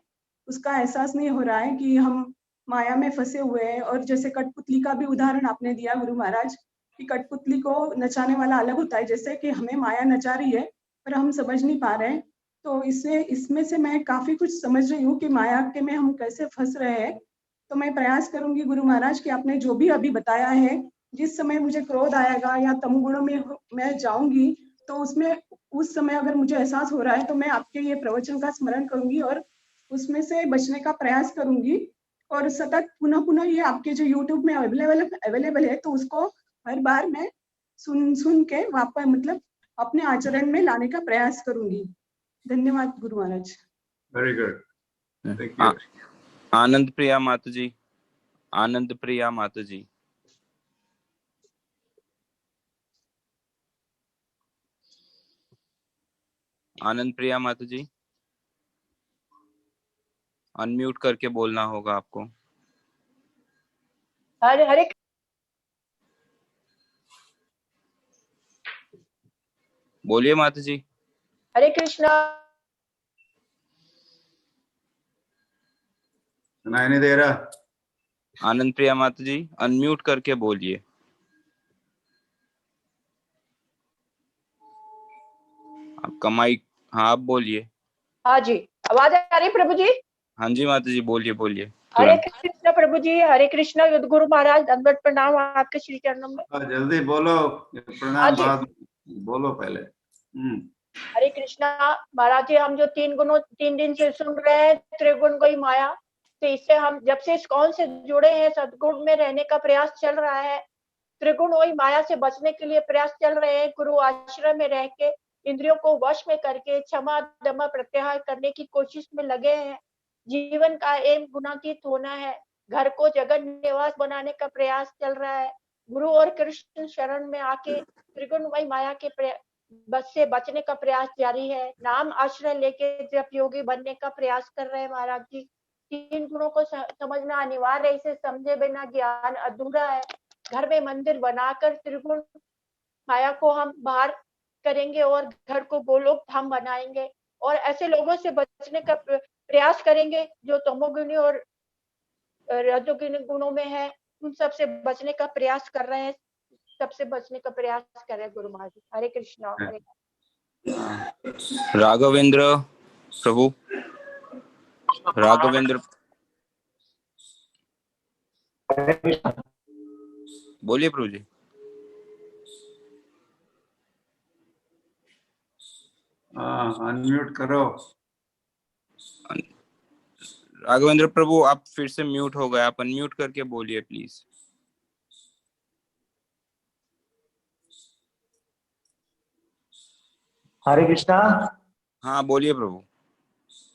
उसका एहसास नहीं हो रहा है कि हम माया में फंसे हुए हैं। और जैसे कठपुतली का भी उदाहरण आपने दिया गुरु महाराज, कि कठपुतली को नचाने वाला अलग होता है, जैसे कि हमें माया नचा रही है पर हम समझ नहीं पा रहे हैं। तो इसमें से मैं काफी कुछ समझ रही हूँ कि माया के में हम कैसे फंस रहे हैं। तो मैं प्रयास करूंगी गुरु महाराज कि आपने जो भी अभी बताया है, जिस समय मुझे क्रोध आएगा या तमगुणों में मैं जाऊंगी, तो उसमें उस समय अगर मुझे एहसास हो रहा है तो मैं आपके ये प्रवचन का स्मरण करूंगी और उसमें से बचने का प्रयास करूंगी। और सतत पुनः पुनः ये आपके जो यूट्यूब में अवेलेबल है, तो उसको हर बार मैं सुन के वापस, मतलब अपने आचरण में लाने का प्रयास करूंगी। धन्यवाद गुरु महाराज। Very good, thank you. Anand Priya माता जी, आनंद प्रिया माता जी। आनंद प्रिया माता जी, अनम्यूट करके बोलना होगा आपको। हरे हरे बोलिए माता जी। हरे कृष्णा। सुनाई नहीं दे रहा? आनंद प्रिया माता जी, अनम्यूट करके बोलिए। आपका माइक, हाँ आप बोलिए। हाँ जी, आवाज आ रही प्रभु जी? हाँ जी माता जी, बोलिए बोलिए। हरे कृष्णा प्रभु जी, हरे कृष्णा। युद्ध गुरु महाराज, दंडवत प्रणाम आपके श्री चरणों में। जल्दी बोलो, प्रणाम बाद बोलो पहले। हरे कृष्णा महाराज जी, हम जो 3 दिन से सुन रहे हैं त्रिगुण कोई माया, तो इससे हम जब से इस कौन से जुड़े हैं, सदगुण में रहने का प्रयास चल रहा है। त्रिगुण वही माया से बचने के लिए प्रयास चल रहे हैं। गुरु आश्रम में रह के इंद्रियों को वश में करके क्षमा दमा प्रत्याहार करने की कोशिश में लगे हैं। जीवन का एम गुणातीत होना है। घर को जगत निवास बनाने का प्रयास चल रहा है। गुरु और कृष्ण शरण में आके त्रिगुणमय माया के बस से बचने का प्रयास जारी है। नाम आश्रय लेके जप योगी बनने का प्रयास कर रहे हैं महाराज जी। 3 गुणों को समझना अनिवार्य है, इसे समझे बिना ज्ञान अधूरा है। घर में मंदिर बनाकर त्रिगुण माया को हम बाहर करेंगे और घर को गोलोक धाम बनाएंगे, और ऐसे लोगों से बचने का प्रयास करेंगे जो तमोगुणी और रजोगुणी गुणों में है। उन सब से बचने का प्रयास कर रहे हैं, सबसे बचने का प्रयास कर रहे हैं गुरु महाराज। हरे कृष्णा। हरे राघवेंद्र प्रभु, राघवेंद्र बोलिए प्रभु जी। अनम्यूट करो। राघवेंद्र प्रभु, आप फिर से म्यूट हो गए, आप अनम्यूट करके बोलिए प्लीज। हरे कृष्णा। हाँ बोलिए प्रभु।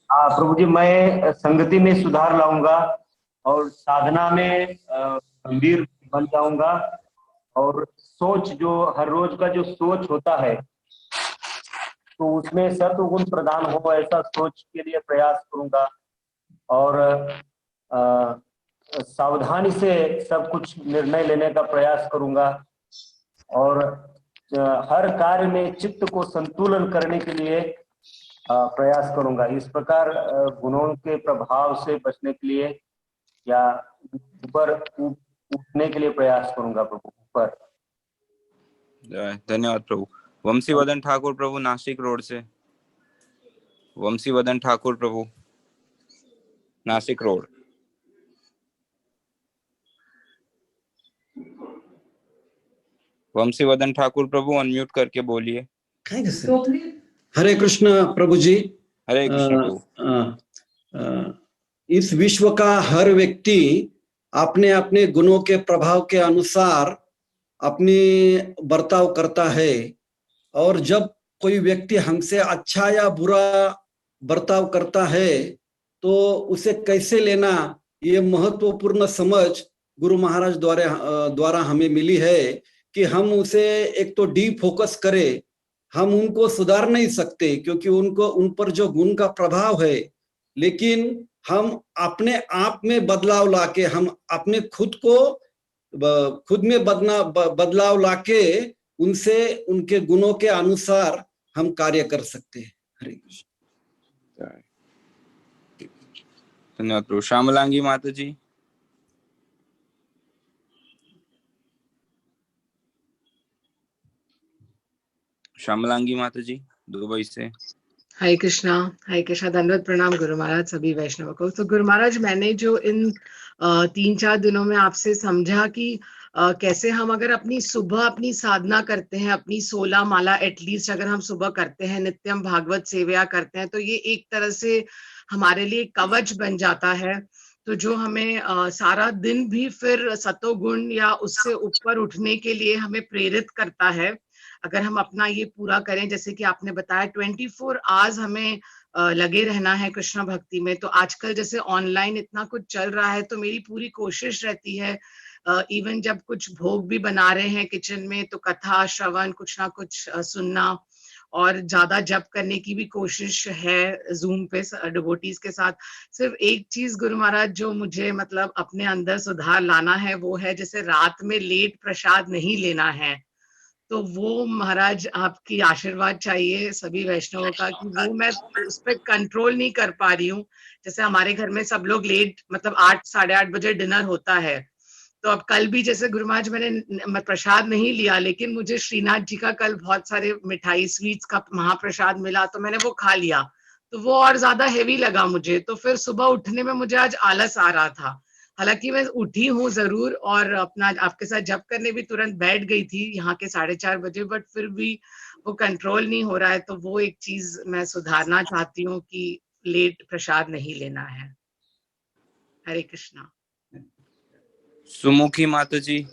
प्रभु जी, मैं संगति में सुधार लाऊंगा और साधना में गंभीर बन जाऊंगा, और सोच, जो हर रोज का जो सोच होता है, तो उसमें सत्वगुण प्रदान हो, ऐसा सोच के लिए प्रयास करूंगा। और सावधानी से सब कुछ निर्णय लेने का प्रयास करूंगा, और हर कार्य में चित्त को संतुलन करने के लिए प्रयास करूंगा। इस प्रकार गुणों के प्रभाव से बचने के लिए या ऊपर उठने के लिए प्रयास करूंगा प्रभु, ऊपर। धन्यवाद प्रभु। वंशीवदन ठाकुर प्रभु, नासिक रोड से। वंशीवदन ठाकुर प्रभु, नासिक रोड। वंशीवदन ठाकुर प्रभु, अनम्यूट करके बोलिए। हरे कृष्ण प्रभु जी। हरे कृष्ण प्रभु। इस विश्व का हर व्यक्ति अपने अपने गुणों के प्रभाव के अनुसार अपनी बर्ताव करता है, और जब कोई व्यक्ति हमसे अच्छा या बुरा बर्ताव करता है तो उसे कैसे लेना, ये महत्वपूर्ण समझ गुरु महाराज द्वारा हमें मिली है कि हम उसे एक तो डी फोकस करें। हम उनको सुधार नहीं सकते क्योंकि उन पर जो गुण का प्रभाव है, लेकिन हम अपने आप में बदलाव लाके, हम अपने खुद में बदलाव लाके उनसे उनके गुणों के अनुसार हम कार्य कर सकते हैं। हरे कृष्ण। धन्यवाद प्रभु। श्यामलांगी माता जी। श्यामलांगी माता जी दुबई से। हरे कृष्णा धन्यवाद प्रणाम गुरु महाराज सभी वैष्णव को। तो गुरु महाराज, मैंने जो इन 3-4 दिनों में आपसे समझा कि कैसे हम अगर अपनी सुबह अपनी साधना करते हैं, अपनी 16 माला एटलीस्ट अगर हम सुबह करते हैं, नित्यम भागवत सेवा करते हैं, तो ये एक तरह से हमारे लिए कवच बन जाता है। तो जो हमें सारा दिन भी फिर सतोगुण या उससे ऊपर उठने के लिए हमें प्रेरित करता है। अगर हम अपना ये पूरा करें, जैसे कि आपने बताया 24 आवर्स हमें लगे रहना है कृष्ण भक्ति में। तो आजकल जैसे ऑनलाइन इतना कुछ चल रहा है, तो मेरी पूरी कोशिश रहती है इवन जब कुछ भोग भी बना रहे हैं किचन में, तो कथा श्रवण कुछ ना कुछ सुनना, और ज्यादा जप करने की भी कोशिश है जूम पे डिवोटीज के साथ। सिर्फ एक चीज गुरु महाराज जो मुझे मतलब अपने अंदर सुधार लाना है, वो है जैसे रात में लेट प्रसाद नहीं लेना है। तो वो महाराज आपकी आशीर्वाद चाहिए सभी वैष्णवों का कि वो मैं उस पर कंट्रोल नहीं कर पा रही हूँ। जैसे हमारे घर में सब लोग लेट मतलब 8 साढ़े 8 बजे डिनर होता है। तो अब कल भी जैसे गुरु महाराज मैंने प्रसाद नहीं लिया, लेकिन मुझे श्रीनाथ जी का कल बहुत सारे मिठाई स्वीट्स का महाप्रसाद मिला, तो मैंने वो खा लिया। तो वो और ज्यादा हेवी लगा मुझे, तो फिर सुबह उठने में मुझे आज आलस आ रहा था। हालांकि मैं उठी हूँ जरूर और अपना आपके साथ जप करने भी तुरंत बैठ गई थी यहाँ के 4:30 बजे, बट फिर भी वो कंट्रोल नहीं हो रहा है। तो वो एक चीज मैं सुधारना चाहती हूँ कि लेट प्रसाद नहीं लेना है। हरे कृष्णा। सुमुखी माता जी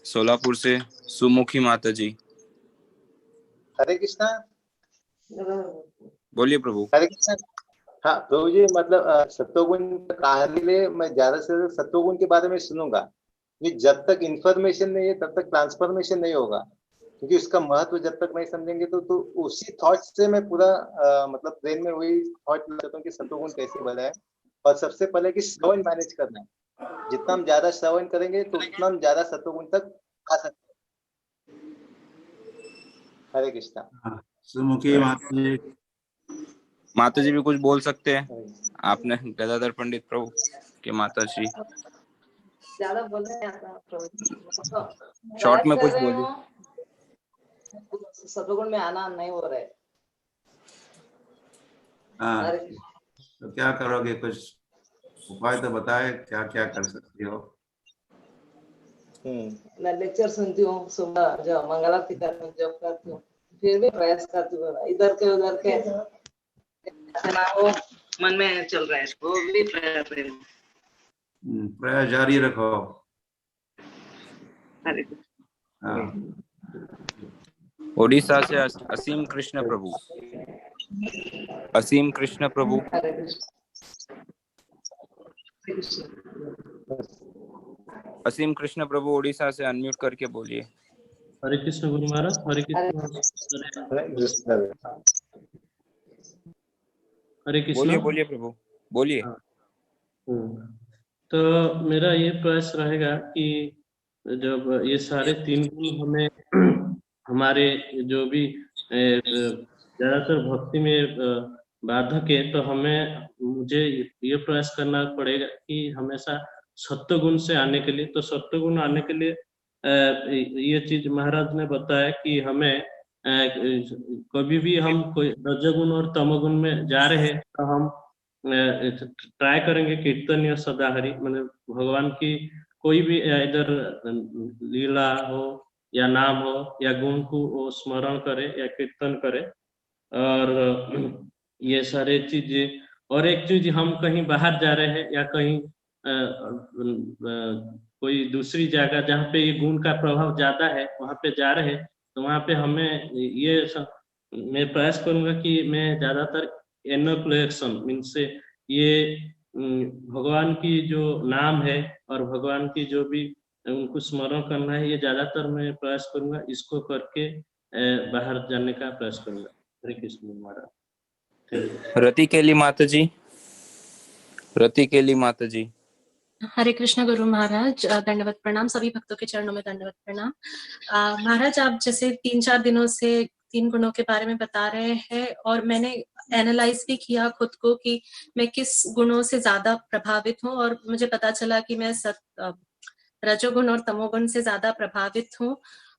सोलापुर से। सुमुखी माता जी। हरे कृष्णा। बोलिए प्रभु। हरे कृष्णा। हाँ प्रभु जी, मतलब सत्वगुण कहानी में मैं ज्यादा से ज्यादा सत्वगुण के बारे में सुनूंगा, क्योंकि जब तक इंफॉर्मेशन नहीं है तब तक ट्रांसफॉर्मेशन नहीं होगा। क्योंकि उसका महत्व जब तक नहीं समझेंगे तो उसी थॉट से मैं पूरा मतलब ब्रेन में वही थॉट लाता हूँ कि सत्वगुण कैसे बढ़ाए। और सबसे पहले कि श्रवण मैनेज करना है। जितना हम ज्यादा श्रवण करेंगे तो उतना हम ज्यादा सत्वगुण तक आ सकते हैं। हरे कृष्णा। सुमुखी माता जी भी कुछ बोल सकते हैं। आपने गदाधर पंडित प्रभु के माता श्री ज्यादा बोलने नहीं आता प्रभु। शॉर्ट में कुछ बोलिए। सत्वगुण में आना नहीं हो रहा है। हाँ, तो क्या करोगे? कुछ उपाय तो बताए, क्या क्या कर सकती हो? मैं लेक्चर सुनती हूँ सुबह, जो मंगलारती करती हूँ, जब करती हूँ, फिर भी प्रयास करती हूँ। इधर के उधर के ना वो मन में चल रहा है, वो भी प्रयास जारी रखो। हाँ। ओडिशा से असीम कृष्ण प्रभु। असीम कृष्ण प्रभु। असीम कृष्ण प्रभु ओडिशा से अनम्यूट करके बोलिए। हरे कृष्ण गुरु महाराज। हरे कृष्ण। बोलिए बोलिए प्रभु बोलिए। तो मेरा ये प्रयास रहेगा कि जब ये सारे 3 गुण हमें हमारे जो भी ज्यादातर भक्ति में बाधक है, तो मुझे ये प्रयास करना पड़ेगा कि हमेशा सत्व गुण से आने के लिए, तो सत्व गुण आने के लिए ये चीज महाराज ने बताया कि हमें कभी भी हम कोई रजोगुण और तमोगुण में जा रहे हैं तो हम ट्राई करेंगे कीर्तन या सदाहरि, मतलब भगवान की कोई भी इधर लीला हो या नाम हो या गुण को वो स्मरण करे या कीर्तन करे। और ये सारे चीजें, और एक चीज हम कहीं बाहर जा रहे हैं या कहीं कोई दूसरी जगह जहाँ पे ये गुण का प्रभाव ज्यादा है वहां पे जा रहे हैं, तो वहाँ पे हमें मैं प्रयास करूंगा कि मैं ज्यादातर एनोक्लेशन मीन्स से ये भगवान की जो नाम है और भगवान की जो भी उनको स्मरण करना है, ये ज्यादातर मैं प्रयास करूंगा। इसको करके बाहर जाने का प्रयास करूंगा। हरे कृष्ण महाराज। रति केली माता जी, रति केली माता जी। हरे कृष्ण गुरु महाराज, दंडवत प्रणाम। सभी भक्तों के चरणों में दंडवत प्रणाम। महाराज, आप जैसे 3-4 दिनों से 3 गुणों के बारे में बता रहे हैं और मैंने एनालाइज भी किया खुद को कि मैं किस गुणों से ज्यादा प्रभावित हूँ, और मुझे पता चला कि मैं रजोगुण और तमोगुण से ज्यादा प्रभावित हूँ।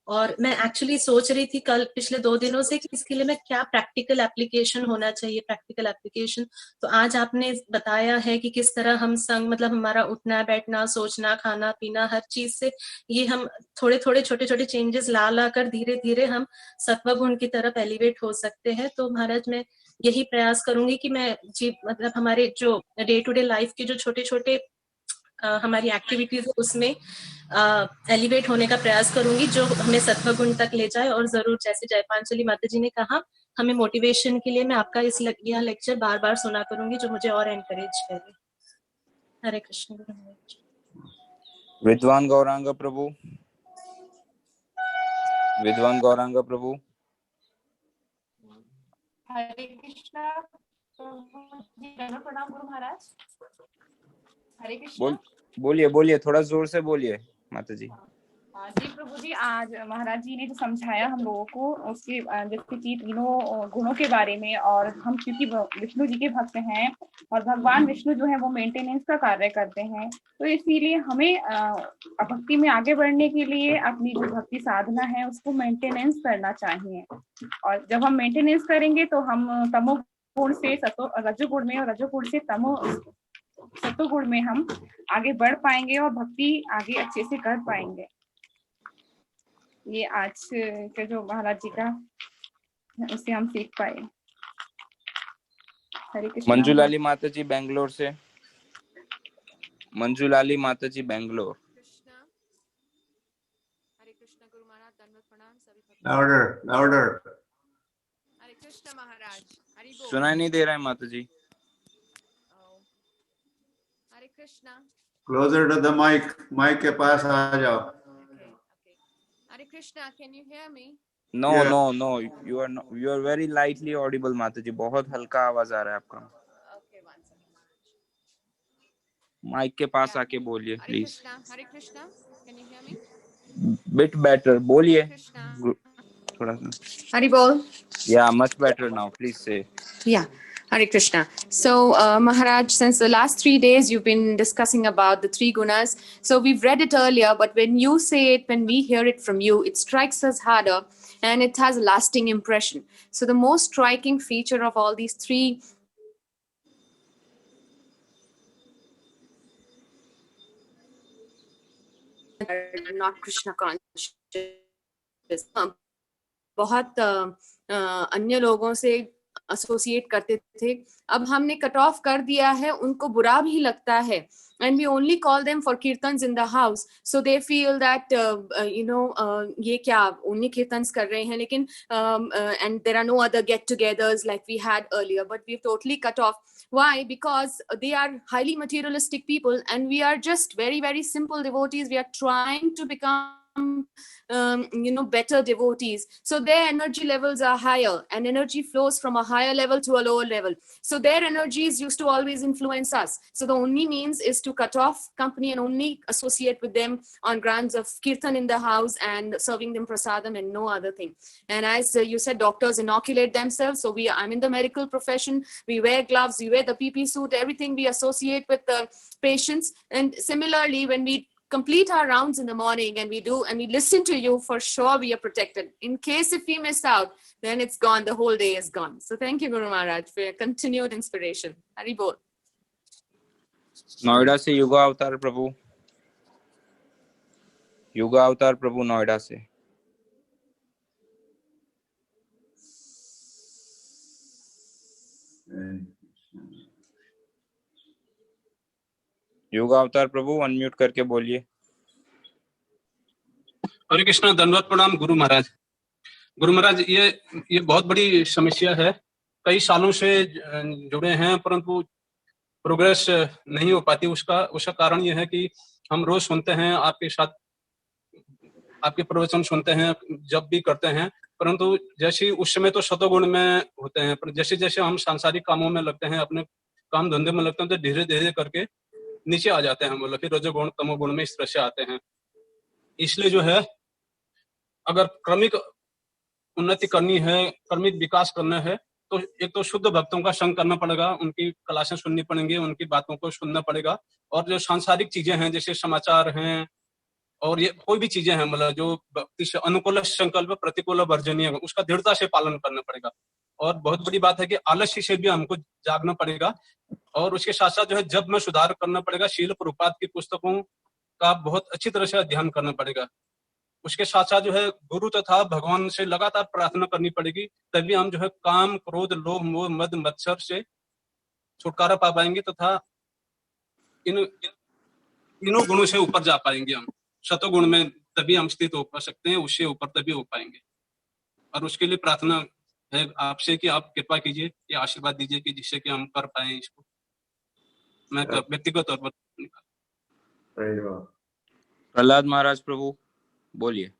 और मैं एक्चुअली सोच रही थी कल पिछले 2 दिनों से कि इसके लिए मैं क्या प्रैक्टिकल एप्लीकेशन होना चाहिए, प्रैक्टिकल एप्लीकेशन। तो आज आपने बताया है कि किस तरह हम संग मतलब हमारा उठना बैठना, सोचना, खाना पीना, हर चीज से ये हम थोड़े थोड़े छोटे छोटे चेंजेस ला कर धीरे धीरे हम सत्वगुण की तरफ एलिवेट हो सकते हैं। तो महाराज, मैं यही प्रयास करूंगी कि मैं मतलब हमारे जो डे टू डे लाइफ के जो छोटे छोटे हमारी एक्टिविटीज है उसमें एलिवेट होने का प्रयास करूंगी, जो हमें सत्वगुण तक ले जाए। और जरूर जैसे जयपांचली माता जी ने कहा, हमें मोटिवेशन के लिए मैं आपका यह लेक्चर बार बार सुना करूंगी, जो मुझे और एनकरेज करे। हरे कृष्ण। विद्वान गौरांग प्रभु, विद्वान गौरांग प्रभु। हरे कृष्णा प्रणाम गुरु महाराज। हरे कृष्ण। बोलिए बोलिए, थोड़ा जोर से बोलिए माता जी। जी प्रभु जी, आज महाराज जी ने जो समझाया हम लोगों को उसके जैसे कि तीनों गुणों के बारे में, और हम क्योंकि विष्णु जी के भक्त हैं और भगवान विष्णु जो है वो मेंटेनेंस का कार्य करते हैं, तो इसीलिए हमें भक्ति में आगे बढ़ने के लिए अपनी जो भक्ति साधना है उसको मेंटेनेंस करना चाहिए। और जब हम मेंटेनेंस करेंगे तो हम तमोगुण से रजोगुण में और रजोगुण से सत्वगुण में हम आगे बढ़ पाएंगे और भक्ति आगे अच्छे से कर पाएंगे। ये आज के जो महाराज जी का उससे हम सीख पाए। हरे कृष्ण। मंजूलाली माता जी बेंगलोर से, मंजूलाली माता जी बेंगलोर। हरे कृष्ण गुरु महाराज, दंडवत प्रणाम सभी। Louder louder. हरे कृष्ण महाराज। हरि बोल। सुनाई नहीं दे रहा है माता जी। Hare Krishna. Closer to the mic के पास आ जाओ। Hare Krishna, can you hear me? No no no, you are very lightly audible माता जी, बहुत हल्का आवाज आ रहा है आपका। Okay, one second. माइक के पास आके बोलिए please. Hare Krishna, can you hear me? Bit better, बोलिए थोड़ा सा। हरि बोल। या मच बेटर नाउ, प्लीज से। Yeah, Hare Krishna. So, Maharaj, since the last 3 days you've been discussing about the 3 gunas. So we've read it earlier, but when you say it, when we hear it from you, it strikes us harder and it has a lasting impression. So the most striking feature of all these 3 are not Krishna conscious. बहुत अन्य लोगों से associate करते थे, अब हमने cut off कर दिया है, उनको बुरा भी लगता है, and we only call them for kirtans in the house, so they feel that ये क्या only kirtans कर रहे हैं, लेकिन and there are no other get-togethers like we had earlier, but we've totally cut off. Why? Because they are highly materialistic people and we are just very, very simple devotees. We are trying to become better devotees, so their energy levels are higher and energy flows from a higher level to a lower level, so their energies used to always influence us. So the only means is to cut off company and only associate with them on grounds of kirtan in the house and serving them prasadam and no other thing. And as you said, doctors inoculate themselves, so I'm in the medical profession, we wear gloves, we wear the PP suit, everything we associate with the patients. And similarly, when we complete our rounds in the morning and we listen to you, for sure we are protected. In case if we miss out, then it's gone, the whole day is gone. So thank you, Guru Maharaj, for your continued inspiration. Hari Bol. Noida से युगा अवतार प्रभु, युगा अवतार प्रभु नोएडा से। युगा अवतार प्रभु unmute करके बोलिए। हरे कृष्णा, दंडवत प्रणाम गुरु महाराज। गुरु महाराज ये बहुत बड़ी समस्या है, कई सालों से जुड़े हैं परंतु प्रोग्रेस नहीं हो पाती। उसका कारण ये है कि हम रोज सुनते हैं, आपके साथ आपके प्रवचन सुनते हैं, जब भी करते हैं, परंतु जैसे उस समय तो सतोगुण में होते हैं, पर जैसे जैसे हम सांसारिक कामों में लगते हैं, अपने काम धंधे में लगते हैं, तो धीरे धीरे करके नीचे आ जाते हैं, मतलब फिर रजोगुण तमोगुण में इस तरह से आते हैं। इसलिए जो है, अगर क्रमिक उन्नति करनी है, क्रमिक विकास करना है, तो एक तो शुद्ध भक्तों का संग करना पड़ेगा, उनकी क्लासें सुननी पड़ेंगी, उनकी बातों को सुनना पड़ेगा। और जो सांसारिक चीजें हैं, जैसे समाचार हैं और ये कोई भी चीजें हैं, मतलब जो भक्ति से अनुकूल संकल्प प्रतिकूल वर्जनीय, उसका दृढ़ता से पालन करना पड़ेगा। और बहुत बड़ी बात है कि आलस्य से भी हमको जागना पड़ेगा। और उसके साथ साथ जो है जब में सुधार करना पड़ेगा, शील प्रभुपाद की पुस्तकों का बहुत अच्छी तरह से अध्ययन करना पड़ेगा। उसके साथ साथ जो है गुरु तथा भगवान से लगातार प्रार्थना करनी पड़ेगी, तभी हम जो है काम, क्रोध, लोभ, मोह, मद, मत्सर से छुटकारा पा पाएंगे तथा तीनों गुणों से ऊपर जा पाएंगे। हम सतोगुण में तभी हम स्थित हो पा सकते हैं, उससे ऊपर तभी हो पाएंगे। और उसके लिए प्रार्थना है आपसे कि आप कृपा कीजिए, ये आशीर्वाद दीजिए कि जिससे कि हम कर पाए इसको। मैं व्यक्तिगत तौर पर प्रहलाद महाराज प्रभु बोलिए।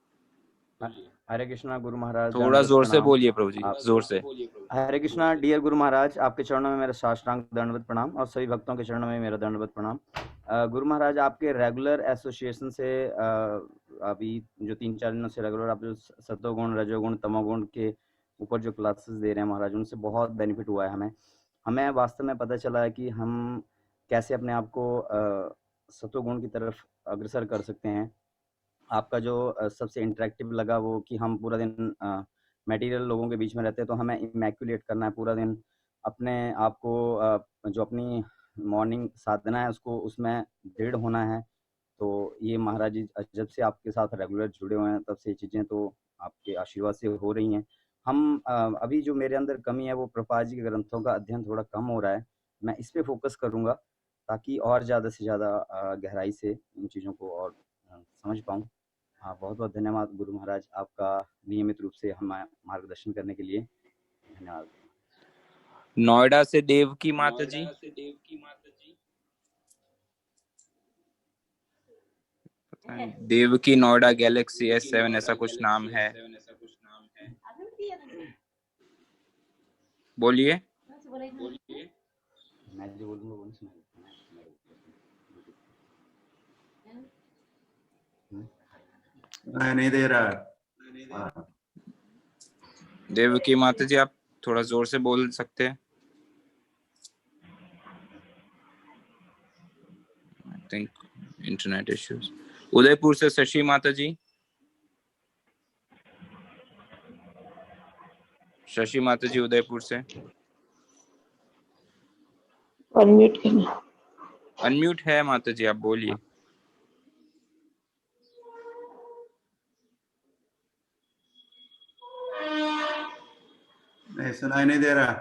हरे कृष्णा गुरु महाराज, थोड़ा जोर से बोलिए प्रभु जी, जोर से। हरे कृष्णा डियर गुरु महाराज, आपके चरणों में मेरा साष्टांग दंडवत प्रणाम और सभी भक्तों के चरणों में मेरा दंडवत प्रणाम। गुरु महाराज, आपके रेगुलर एसोसिएशन से अभी जो 3-4 दिनों से रेगुलर आप जो सतोगुण, रजोगुण, तमोगुण के ऊपर जो क्लासेस दे रहे हैं महाराज, उनसे बहुत बेनिफिट हुआ है। हमें वास्तव में पता चला है कि हम कैसे अपने आप को सतोगुण की तरफ अग्रसर कर सकते हैं। आपका जो सबसे इंटरेक्टिव लगा वो कि हम पूरा दिन मटेरियल लोगों के बीच में रहते हैं, तो हमें इमैक्युलेट करना है पूरा दिन, अपने आप को जो अपनी मॉर्निंग साधना है उसको उसमें दृढ़ होना है। तो ये महाराज जी जब से आपके साथ रेगुलर जुड़े हुए हैं तब से ये चीज़ें तो आपके आशीर्वाद से हो रही हैं। हम अभी जो मेरे अंदर कमी है वो प्रभुपाद जी के ग्रंथों का अध्ययन थोड़ा कम हो रहा है, मैं इस पे फोकस करूँगा ताकि और ज़्यादा से ज़्यादा गहराई से इन चीज़ों को और समझ पाऊँ। हाँ, बहुत बहुत धन्यवाद गुरु महाराज, आपका नियमित रूप से हमें मार्गदर्शन करने के लिए धन्यवाद। नोएडा से देवकी माता जी। देवकी नोएडा गैलेक्सी S7 ऐसा कुछ नाम है, बोलिए। मैं जो बोलूँगा वो नहीं नहीं दे रहा। देवकी माता जी, आप थोड़ा जोर से बोल सकते हैं। I think internet issues. Udaipur से शशि माता जी। शशि माता जी उदयपुर से अनम्यूट करना। अनम्यूट है माता जी, आप बोलिए। नहीं, सुनाई नहीं दे रहा।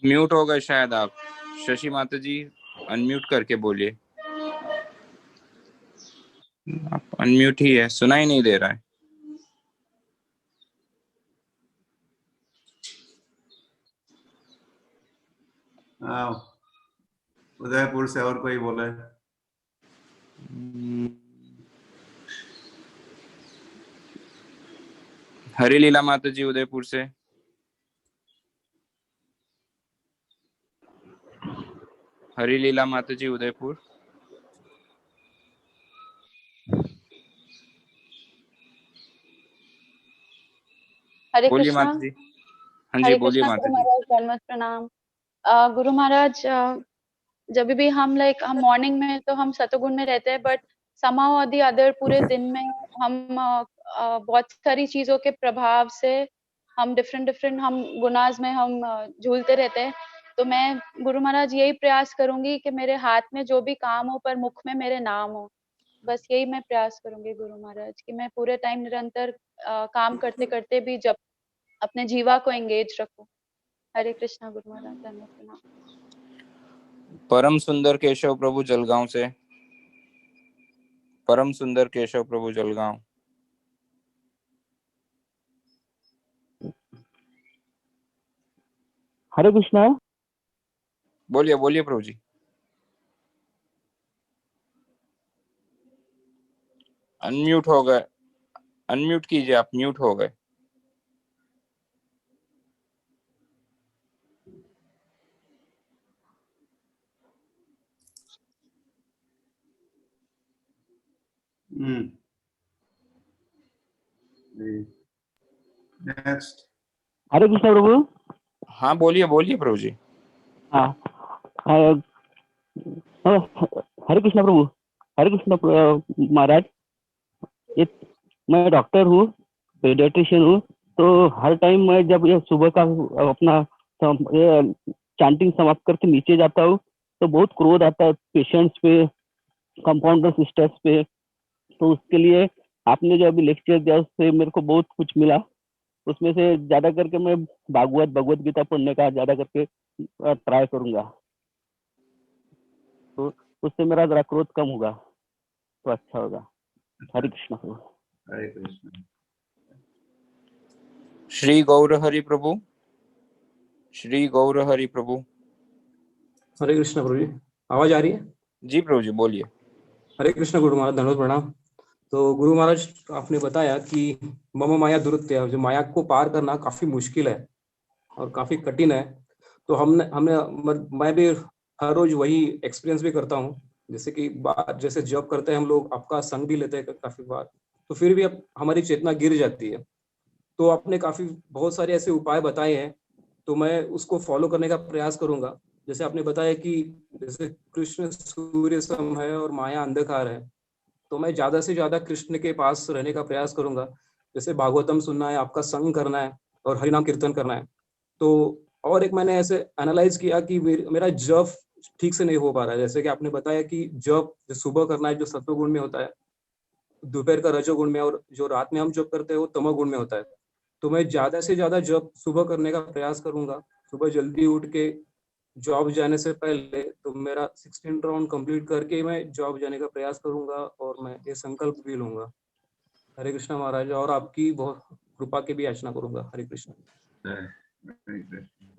म्यूट हो गए शायद आप। शशि माता जी अनम्यूट करके बोलिए। आप अनम्यूट ही है, सुनाई नहीं दे रहा है। हाँ, उदयपुर से और कोई बोले। हरी लीला माता जी उदयपुर से। हरी लीला माता जी उदयपुर। हरे बोलिए कृष्णा। माता जी। हाँ जी हरे बोलिए कृष्णा माता गुरु जी। महाराज, दंडवत प्रणाम। गुरु महाराज, जब भी हम मॉर्निंग में तो हम सतोगुण में रहते हैं, बट समाओ आदि अदर पूरे दिन में हम बहुत सारी चीजों के प्रभाव से हम डिफरेंट हम गुनाज में हम झूलते रहते हैं। तो मैं गुरु महाराज यही प्रयास करूंगी कि मेरे हाथ में जो भी काम हो पर मुख में मेरे नाम हो, बस यही मैं प्रयास करूंगी गुरु महाराज कि मैं पूरे टाइम निरंतर काम करते करते भी जब अपने जीवा को एंगेज रखूं। हरे कृष्णा गुरु महाराज, धन्यवाद प्रणाम। परम सुंदर केशव प्रभु जलगांव से। परम सुंदर केशव प्रभु जलगांव। हरे कृष्णा। बोलिए बोलिए प्रभु जी। अनम्यूट हो गए, अनम्यूट कीजिए, आप म्यूट हो गए। नेक्स्ट। हरे कृष्णा प्रभु। हाँ बोलिए बोलिए प्रभु जी। हाँ हरे कृष्णा प्रभु। हरे कृष्णा महाराज। मैं डॉक्टर हूँ, पेडियाट्रिशियन हूँ। तो हर टाइम मैं जब ये सुबह का अपना चैंटिंग समाप्त करके नीचे जाता हूँ तो बहुत क्रोध आता है पेशेंट्स पे, कंपाउंडर सिस्टर्स पे। तो उसके लिए आपने जो अभी लेक्चर दिया उससे मेरे को बहुत कुछ मिला। उसमें से ज्यादा करके मैं भगवत गीता पढ़ने का ज्यादा करके ट्राई करूंगा, तो उससे मेरा जरा क्रोध कम होगा तो अच्छा होगा। हरे कृष्णा प्रभु। हरे कृष्ण। श्री गौर हरि प्रभु। श्री गौर हरि प्रभु। हरे कृष्णा प्रभु जी। आवाज आ रही है? जी प्रभु जी बोलिए। हरे कृष्णा गुरु महाराज, धन्यवाद प्रणाम। तो गुरु महाराज आपने बताया कि मम माया दुरुत्य, जो माया को पार करना काफी मुश्किल है और काफी कठिन है। तो मैं भी हर रोज वही एक्सपीरियंस भी करता हूँ। जैसे कि जैसे जॉब करते हैं हम लोग, आपका संग भी लेते हैं काफी बार, तो फिर भी अब हमारी चेतना गिर जाती है। तो आपने बहुत सारे ऐसे उपाय बताए हैं, तो मैं उसको फॉलो करने का प्रयास करूंगा। जैसे आपने बताया कि जैसे कृष्ण सूर्य सम है और माया अंधकार है, तो मैं ज्यादा से ज्यादा कृष्ण के पास रहने का प्रयास करूंगा। जैसे भागवतम सुनना है, आपका संग करना है और हरिनाम कीर्तन करना है। तो और एक मैंने ऐसे एनालाइज किया कि मेरा जप ठीक से नहीं हो पा रहा है। जैसे कि आपने बताया कि जप जो सुबह करना है जो सत्वगुण में होता है, दोपहर का रजोगुण में, और जो रात में हम जप करते हैं वो तमोगुण में होता है। तो मैं ज्यादा से ज्यादा जप सुबह करने का प्रयास करूंगा। सुबह जल्दी उठ के जॉब जाने से पहले तो मेरा 16 राउंड कंप्लीट करके मैं जॉब जाने का प्रयास करूंगा और मैं ये संकल्प भी लूंगा। हरे कृष्णा महाराज, और आपकी बहुत कृपा की भी याचना करूंगा। हरे कृष्णा।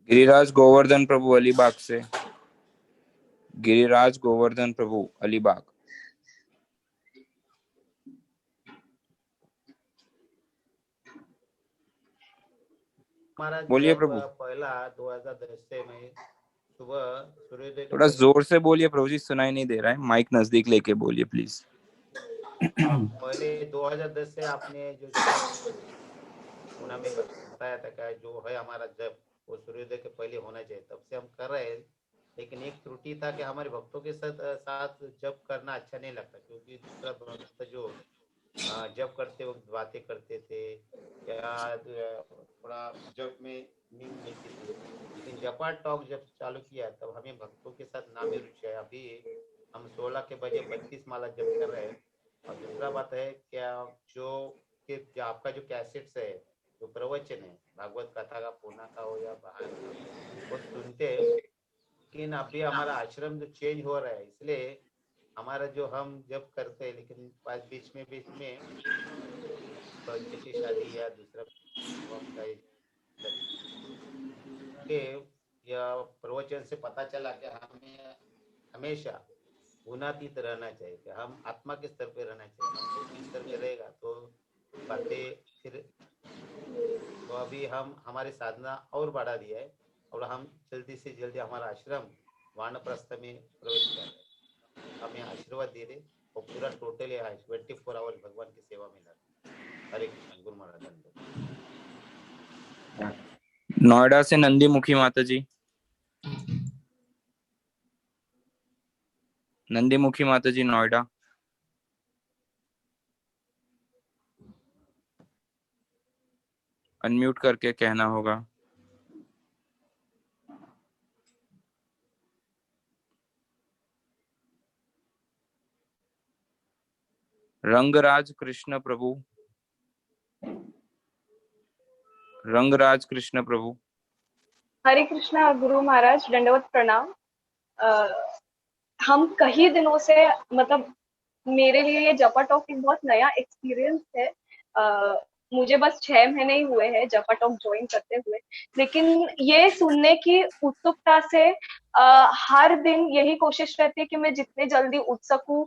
गिरिराज गोवर्धन प्रभु अलीबाग से। गिरिराज गोवर्धन प्रभु अलीबाग। महाराज बोलिए जब प्रभु। पहला 2010 से मैं सुबह सूर्योदय के थोड़ा पहले जोर से बोलिए प्रभु जी, सुनाई नहीं दे रहा है। माइक नजदीक लेके बोलिए प्लीज। पहले 2010 से आपने जो पुणे में बताया था क्या जो है हमारा जब वो सूर्योदय के पहले होना चाहिए, तब से हम कर रहे हैं। लेकिन एक त्रुटि था कि हमारे भक्तों के साथ जब करना अच्छा नहीं लगता, क्योंकि दूसरा भक्त जो जब करते वक्त बातें करते थे या थोड़ा जब में नींद मिलती थी। लेकिन जपा टॉक जब चालू किया तब हमें भक्तों के साथ ना भी रुचि है। अभी हम 16 के बजे 32 माला जप कर रहे हैं। और दूसरा बात है क्या जो आपका जो कैसेट्स है, जो प्रवचन है भागवत कथा का, पूना का हो या बाहर का, वो सुनते हैं। लेकिन अभी हमारा आश्रम जो चेंज हो रहा है, इसलिए हमारा जो हम जब करते हैं, लेकिन बीच में बच्चे की शादी या दूसरा के या प्रवचन से पता चला कि हमें हमेशा गुणातीत रहना चाहिए, कि हम आत्मा के स्तर पे रहना चाहिए। हम भौतिक स्तर में रहेगा तो बातें फिर, तो अभी हम हमारी साधना और बढ़ा दिया है और हम जल्दी से जल्दी हमारा आश्रम वानप्रस्थ में प्रवेश कर रहे हैं। हमें आशीर्वाद दे रहे और पूरा टोटल है 24 आवर्स भगवान की सेवा में लगा। हरे कृष्ण। गुरु महाराज। नोएडा से नंदी मुखी माता जी। नंदी मुखी माता जी नोएडा। अनम्यूट करके कहना होगा। रंगराज कृष्ण प्रभु। रंगराज कृष्ण प्रभु। हरे कृष्णा गुरु महाराज, दंडवत प्रणाम। हम कई दिनों से, मतलब मेरे लिए ये जपा टॉक एक बहुत नया एक्सपीरियंस है। मुझे बस 6 महीने ही हुए हैं जपा टॉक ज्वाइन करते हुए, लेकिन ये सुनने की उत्सुकता से हर दिन यही कोशिश रहती है कि मैं जितने जल्दी उठ सकूं,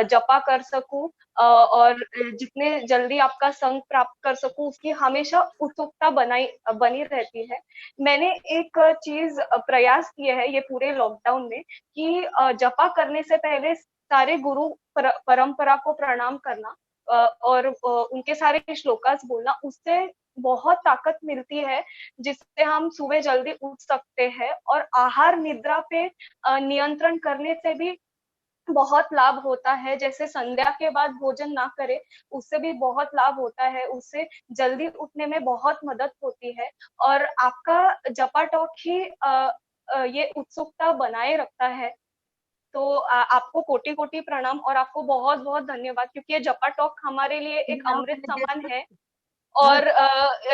जपा कर सकूं, और जितने जल्दी आपका संग प्राप्त कर सकूं, उसकी हमेशा उत्सुकता बनी रहती है। मैंने एक चीज प्रयास किया है ये पूरे लॉकडाउन में कि जपा करने से पहले सारे गुरु परंपरा को प्रणाम करना और उनके सारे श्लोकास बोलना, उससे बहुत ताकत मिलती है जिससे हम सुबह जल्दी उठ सकते हैं। और आहार निद्रा पे नियंत्रण करने से भी बहुत लाभ होता है। जैसे संध्या के बाद भोजन ना करें, उससे भी बहुत लाभ होता है, उससे जल्दी उठने में बहुत मदद होती है। और आपका जपा टॉक ही ये उत्सुकता बनाए रखता है। तो आपको कोटि कोटि प्रणाम और आपको बहुत बहुत धन्यवाद, क्योंकि ये जपा टॉक हमारे लिए एक अमृत समान है और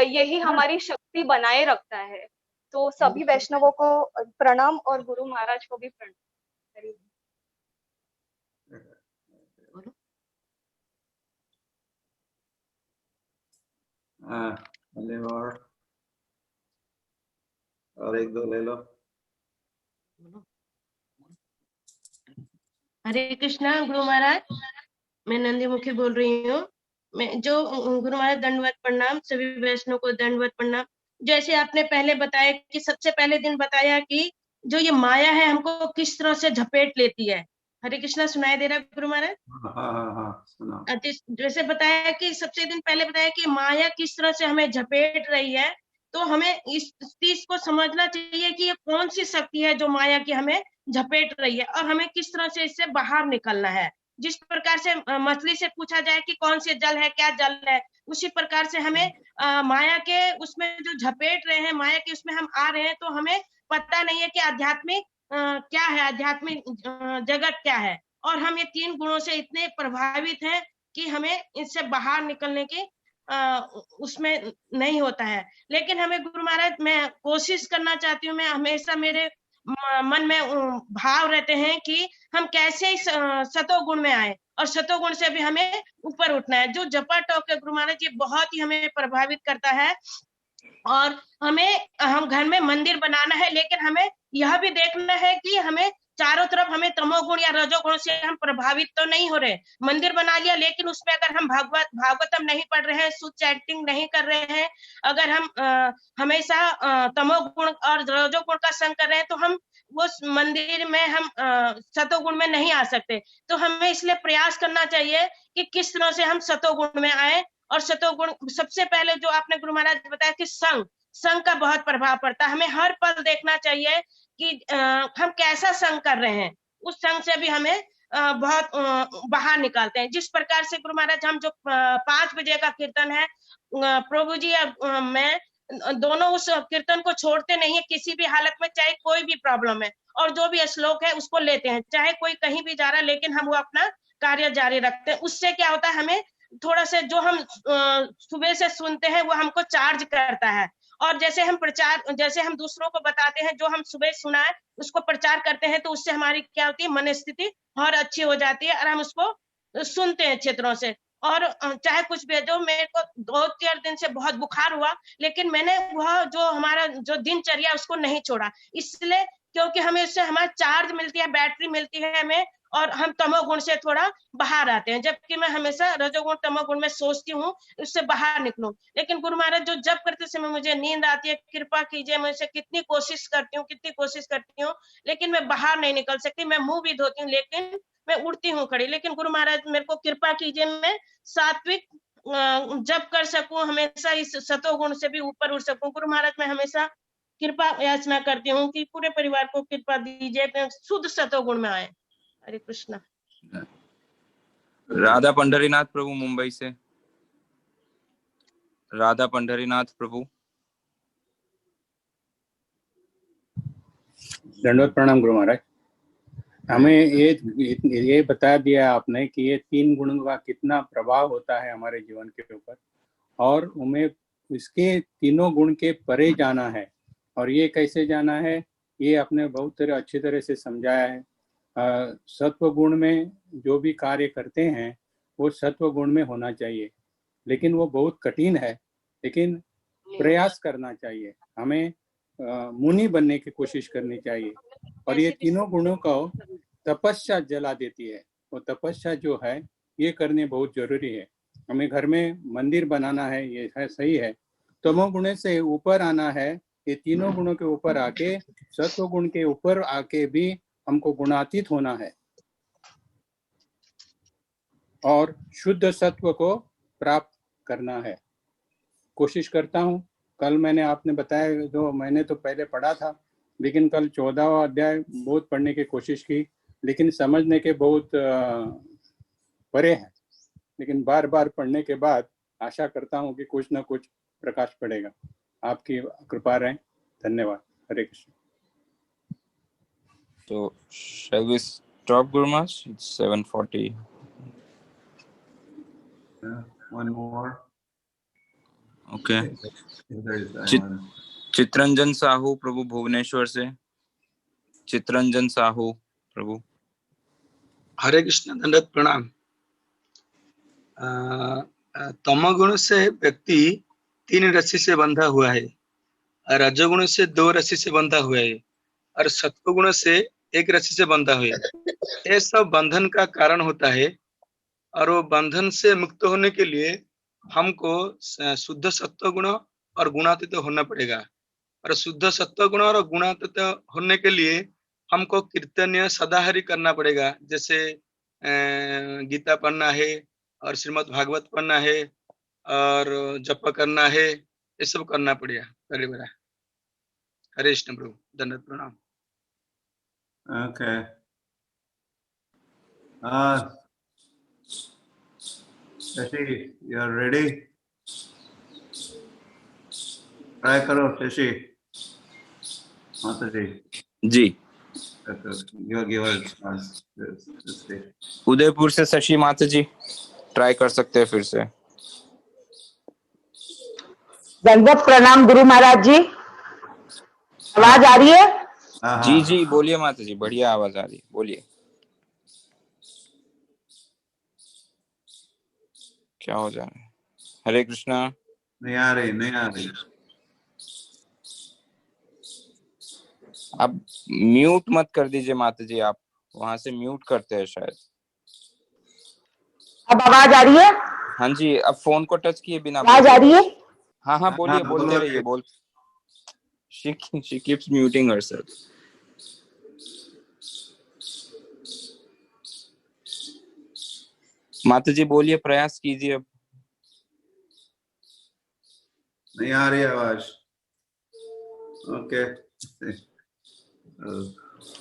यही हमारी शक्ति बनाए रखता है। तो सभी वैष्णवों को प्रणाम और गुरु महाराज को भी प्रणाम। और एक दो ले लो। हरे कृष्णा गुरु महाराज, मैं नंदी मुखी बोल रही हूँ। मैं जो गुरु महाराज दंडवत प्रणाम, सभी वैष्णव को दंडवत प्रणाम। जैसे आपने पहले बताया कि सबसे पहले दिन बताया कि जो ये माया है हमको किस तरह से झपेट लेती है। हरे कृष्णा, सुनाई दे रहा है गुरु महाराज? हाँ सुनाओ। जैसे बताया कि सबसे दिन पहले बताया कि माया किस तरह से हमें झपेट रही है, तो हमें इस चीज को समझना चाहिए कि ये कौन सी शक्ति है जो माया की हमें झपेट रही है और हमें किस तरह से इससे बाहर निकलना है। जिस प्रकार से मछली से पूछा जाए कि कौन से जल है, क्या जल है, उसी प्रकार से हमें माया के उसमें जो झपेट रहे हैं, माया के उसमें हम आ रहे हैं, तो हमें पता नहीं है कि आध्यात्मिक क्या है, आध्यात्मिक जगत क्या है। और हम ये 3 गुणों से इतने प्रभावित हैं कि हमें इससे बाहर निकलने की उसमें नहीं होता है। लेकिन हमें गुरु महाराज, मैं कोशिश करना चाहती हूँ, मैं हमेशा मेरे मन में भाव रहते हैं कि हम कैसे इस सतोगुण में आए और सतोगुण से भी हमें ऊपर उठना है। जो जपा टॉक है गुरु महाराज, ये बहुत ही हमें प्रभावित करता है। और हम घर में मंदिर बनाना है, लेकिन हमें यह भी देखना है कि हमें चारों तरफ हमें तमोगुण या रजोगुण से हम प्रभावित तो नहीं हो रहे। मंदिर बना लिया, लेकिन उसमें अगर हम भागवतम नहीं पढ़ रहे हैं, सुध चैंटिंग नहीं कर रहे हैं, अगर हम हमेशा तमोगुण और रजोगुण का संग कर रहे हैं, तो हम उस मंदिर में हम सतोगुण में नहीं आ सकते। तो हमें इसलिए प्रयास करना चाहिए कि किस तरह से हम सतोगुण में आए। और सतोगुण सबसे पहले जो आपने गुरु महाराज बताया कि संग का बहुत प्रभाव पड़ता है। हमें हर पल देखना चाहिए कि हम कैसा संग कर रहे हैं, उस संग से भी हमें बहुत बाहर निकालते हैं। जिस प्रकार से गुरु महाराज, हम जो 5 बजे का कीर्तन है, प्रभु जी मैं दोनों उस कीर्तन को छोड़ते नहीं है किसी भी हालत में, चाहे कोई भी प्रॉब्लम है, और जो भी श्लोक है उसको लेते हैं, चाहे कोई कहीं भी जा रहा है, लेकिन हम वो अपना कार्य जारी रखते हैं। उससे क्या होता है, हमें थोड़ा से जो हम सुबह से सुनते हैं वो हमको चार्ज करता है। और जैसे हम दूसरों को बताते हैं, जो हम सुबह सुना है उसको प्रचार करते हैं, तो उससे हमारी क्या होती है, मन स्थिति और अच्छी हो जाती है और हम उसको सुनते हैं अच्छे तरह से। और चाहे कुछ भी, जो मेरे को 2-4 दिन से बहुत बुखार हुआ, लेकिन मैंने वह जो हमारा जो दिनचर्या उसको नहीं छोड़ा, इसलिए क्योंकि हमें उससे हमारा चार्ज मिलती है, बैटरी मिलती है हमें, और हम तमोगुण से थोड़ा बाहर आते हैं। जबकि मैं हमेशा रजोगुण तमोगुण में सोचती हूँ उससे बाहर निकलूं, लेकिन गुरु महाराज जो जब करते समय मुझे नींद आती है, कृपा कीजिए, मैं उसे कितनी कोशिश करती हूँ, लेकिन मैं बाहर नहीं निकल सकती। मैं मुंह भी धोती हूँ, लेकिन मैं उड़ती हूँ खड़ी। लेकिन गुरु महाराज मेरे को कृपा कीजिए, मैं सात्विक जब कर सकूं, हमेशा इस सतोगुण से भी ऊपर उठ सकूं। गुरु महाराज मैं हमेशा कृपा याचना करती हूँ कि पूरे परिवार को कृपा दीजिए कि शुद्ध सतोगुण में आए। हरे कृष्णा। राधा पंढरीनाथ प्रभु मुंबई से, राधा पंढरीनाथ प्रभु। दंडवत प्रणाम गुरु महाराज। हमें ये बता दिया आपने कि ये 3 गुणों का कितना प्रभाव होता है हमारे जीवन के ऊपर, और हमें इसके तीनों गुण के परे जाना है। और ये कैसे जाना है, ये आपने बहुत अच्छी तरह से समझाया है। सत्व गुण में जो भी कार्य करते हैं वो सत्व गुण में होना चाहिए। लेकिन वो बहुत कठिन है, लेकिन प्रयास करना चाहिए, हमें मुनि बनने की कोशिश करनी चाहिए। और ये तीनों गुणों को तपस्या जला देती है, वो तपस्या जो है ये करने बहुत जरूरी है। हमें घर में मंदिर बनाना है, ये है सही है, तमोगुण से ऊपर आना है, ये तीनों गुणों के ऊपर आके सत्व गुण के ऊपर आके भी हमको गुणातीत होना है और शुद्ध सत्व को प्राप्त करना है। कोशिश करता हूँ। कल मैंने आपने बताया, जो मैंने तो पहले पढ़ा था, लेकिन कल 14वां अध्याय बहुत पढ़ने की कोशिश की, लेकिन समझने के बहुत परे है, लेकिन बार बार पढ़ने के बाद आशा करता हूँ कि कुछ ना कुछ प्रकाश पड़ेगा। आपकी कृपा रहे। धन्यवाद। हरे Krishna. So shall we stop, Guru Maharaj? It's 7:40. One more. Okay. Chittaranjan Sahu प्रभु भुवनेश्वर से। चित्रंजन साहू प्रभु। हरे कृष्ण, दंडवत प्रणाम। तमोगुण से व्यक्ति 3 रस्सी से बंधा हुआ है, रजोगुण से 2 रस्सी से बंधा हुआ है और सत्वगुण से 1 रस्सी से बंधा हुआ है। ये सब बंधन का कारण होता है और वो बंधन से मुक्त होने के लिए हमको शुद्ध सत्व गुण और गुणातीत होना पड़ेगा। और शुद्ध सत्व गुण और गुणातीत होने के लिए हमको कीर्तन्य सदाहरि करना पड़ेगा, जैसे गीता पढ़ना है और श्रीमद् भागवत पढ़ना है और जप करना है, ये सब करना पड़ेगा। बराबर। हरे कृष्ण प्रभु, दंडवत प्रणाम। Okay. Shashi, you are ready? Try करो शशि। माता जी। उदयपुर से शशि माता जी ट्राई कर सकते हैं फिर से। दंडवत प्रणाम गुरु महाराज जी, आवाज आ रही है? जी जी बोलिए माता जी, बढ़िया आवाज आ रही है, बोलिए। क्या हो जा रहा है? हरे कृष्णा। नहीं आ रही। आप म्यूट मत कर दीजिए माता जी, आप वहां से म्यूट करते हैं शायद। अब आवाज आ रही है? हाँ जी, अब फोन को टच किए बिना आवाज आ रही है? हाँ बोलिए, बोलते रहिए। बोल। She keeps muting herself. माता जी बोलिए, प्रयास कीजिए। अब नहीं आ रही आवाज। ओके।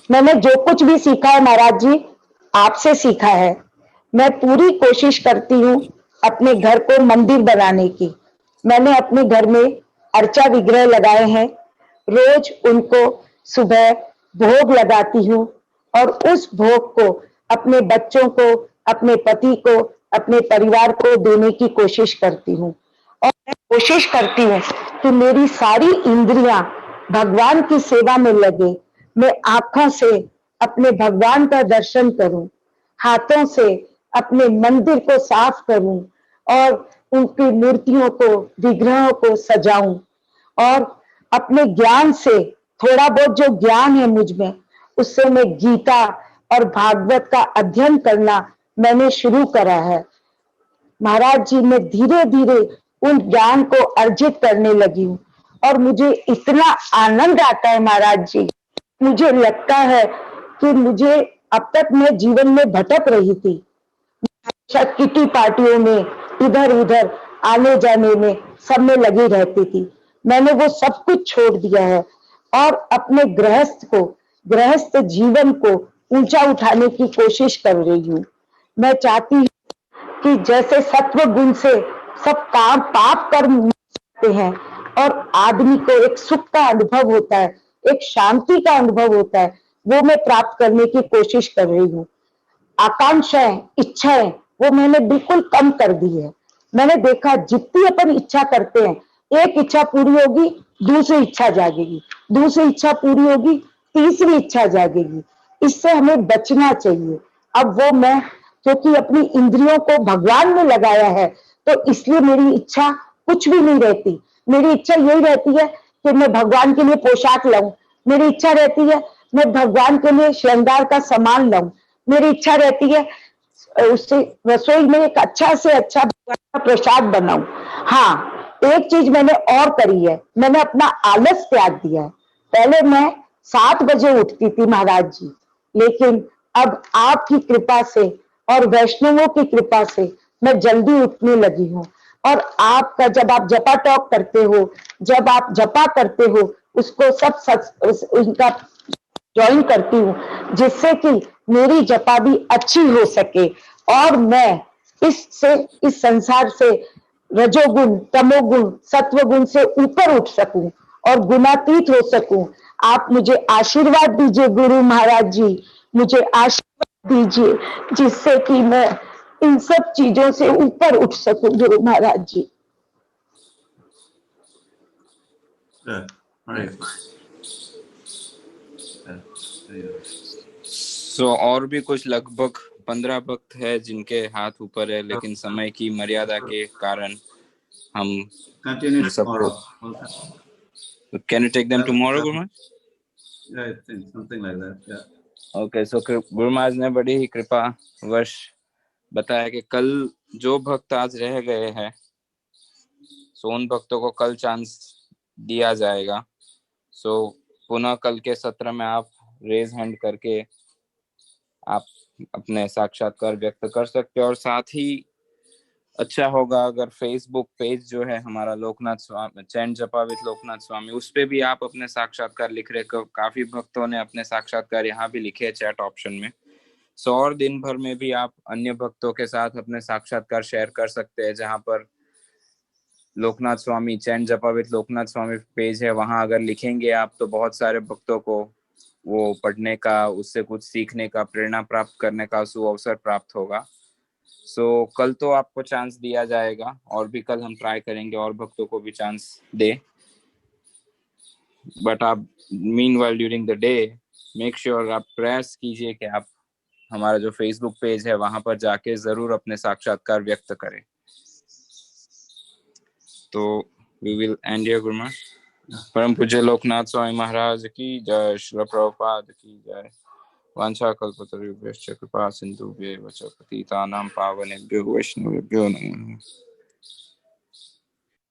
मैंने जो कुछ भी सीखा है महाराज जी, आपसे सीखा है। मैं पूरी कोशिश करती हूँ अपने घर को मंदिर बनाने की। मैंने अपने घर में अर्चा विग्रह लगाए हैं, रोज उनको सुबह भोग लगाती हूँ और उस भोग को अपने बच्चों को, अपने पति को, अपने परिवार को देने की कोशिश करती हूँ। और मैं कोशिश करती हूँ कि मेरी सारी इंद्रियां भगवान की सेवा में लगे। मैं आंखों से अपने भगवान का दर्शन करूं, हाथों से अपने मंदिर को साफ करूं और उनकी मूर्तियों को, विग्रहों को सजाऊं और अपने ज्ञान से, थोड़ा बहुत जो ज्ञान है मुझ में, उससे मैं गीता और भागवत का अध्ययन करना मैंने शुरू करा है। महाराज जी, मैं धीरे धीरे उन ज्ञान को अर्जित करने लगी हूँ और मुझे इतना आनंद आता है महाराज जी। मुझे लगता है कि मुझे अब तक मैं जीवन में भटक रही थी, किटी पार्टियों में इधर उधर आने जाने में सब में लगी रहती थी। मैंने वो सब कुछ छोड़ दिया है और अपने गृहस्थ जीवन को ऊंचा उठाने की कोशिश कर रही हूँ। मैं चाहती हूँ कि जैसे सत्व गुण से सब काम पाप कर्म होते हैं और आदमी को एक सुख का अनुभव होता है, एक शांति का अनुभव होता है, वो मैं प्राप्त करने की कोशिश कर रही हूँ। आकांक्षाएं, इच्छाएं, वो मैंने बिल्कुल कम कर दी है। मैंने देखा जितनी अपन इच्छा करते हैं, एक इच्छा पूरी होगी, दूसरी इच्छा जागेगी, दूसरी इच्छा पूरी होगी, तीसरी इच्छा जागेगी। इससे हमें बचना चाहिए। अब वो मैं, क्योंकि अपनी इंद्रियों को भगवान में लगाया है, तो इसलिए मेरी इच्छा कुछ भी नहीं रहती। मेरी इच्छा यही रहती है कि मैं भगवान के लिए पोशाक लाऊं, मेरी इच्छा रहती है मैं भगवान के लिए श्रृंगार का सामान लाऊं, मेरी इच्छा रहती है उससे रसोई में एक अच्छा से अच्छा भगवान का प्रसाद बनाऊं। हाँ, एक चीज मैंने और करी है, मैंने अपना आलस त्याग दिया है। पहले मैं 7 बजे उठती थी महाराज जी, लेकिन अब आपकी कृपा से और वैष्णवों की कृपा से मैं जल्दी उठने लगी हूँ। और आपका जब आप जपा टॉक करते हो, जब आप जपा करते हो, उसको सब उनका ज्वाइन करती हूँ, जिससे कि मेरी जपा भी अच्छी हो सके और मैं इस संसार से रजोगुण, तमोगुण, सत्वगुण से ऊपर उठ सकूं और गुणातीत हो सकूं। आप मुझे आशीर्वाद दीजिए गुरु महाराज जी, मुझे आशीर्वाद दीजिए जिससे कि मैं इन सब चीजों से ऊपर उठ सकूं गुरु महाराज जी। और भी कुछ लगभग 15 भक्त है जिनके हाथ ऊपर है, लेकिन समय की मर्यादा के कारण हम सबको Can you take them tomorrow, Guru Maharaj? Yeah, I think something like that. Yeah. Okay, so Guru Maharaj ने बड़ी ही कृपा वर्ष बताया कि कल जो भक्त आज रह गए हैं, सो उन भक्तों को कल चांस दिया जाएगा। सो पुनः कल के सत्र में आप रेज हैंड करके आप अपने साक्षात्कार व्यक्त कर सकते हो। और साथ ही अच्छा होगा अगर फेसबुक पेज जो है हमारा लोकनाथ स्वामी चैंट जपा विद लोकनाथ स्वामी, उस पे भी आप अपने साक्षात्कार लिख रहे। काफी भक्तों ने अपने साक्षात्कार यहाँ भी लिखे चैट ऑप्शन में। सो और दिन भर में भी आप अन्य भक्तों के साथ अपने साक्षात्कार शेयर कर सकते हैं। जहाँ पर लोकनाथ स्वामी चैंट जपा विद लोकनाथ स्वामी पेज है, वहां अगर लिखेंगे आप तो बहुत सारे भक्तों को वो पढ़ने का, उससे कुछ सीखने का, प्रेरणा प्राप्त करने का सुअवसर प्राप्त होगा। सो कल तो आपको चांस दिया जाएगा और भी कल हम ट्राई करेंगे और भक्तों को भी चांस दे। बट आप meanwhile during the day make sure आप प्रयास कीजिए कि आप हमारा जो फेसबुक पेज है वहां पर जाके जरूर अपने साक्षात्कार व्यक्त करें। तो we will and here Guru Maharaj. परम पूज्य लोकनाथ स्वामी महाराज की जय, श्रील प्रभुपाद की जय। वाञ्छाकल्पतरुभ्यश्च कृपा सिन्धुभ्यैव च पतितानां पावनेभ्यो वैष्णवेभ्यो नमः।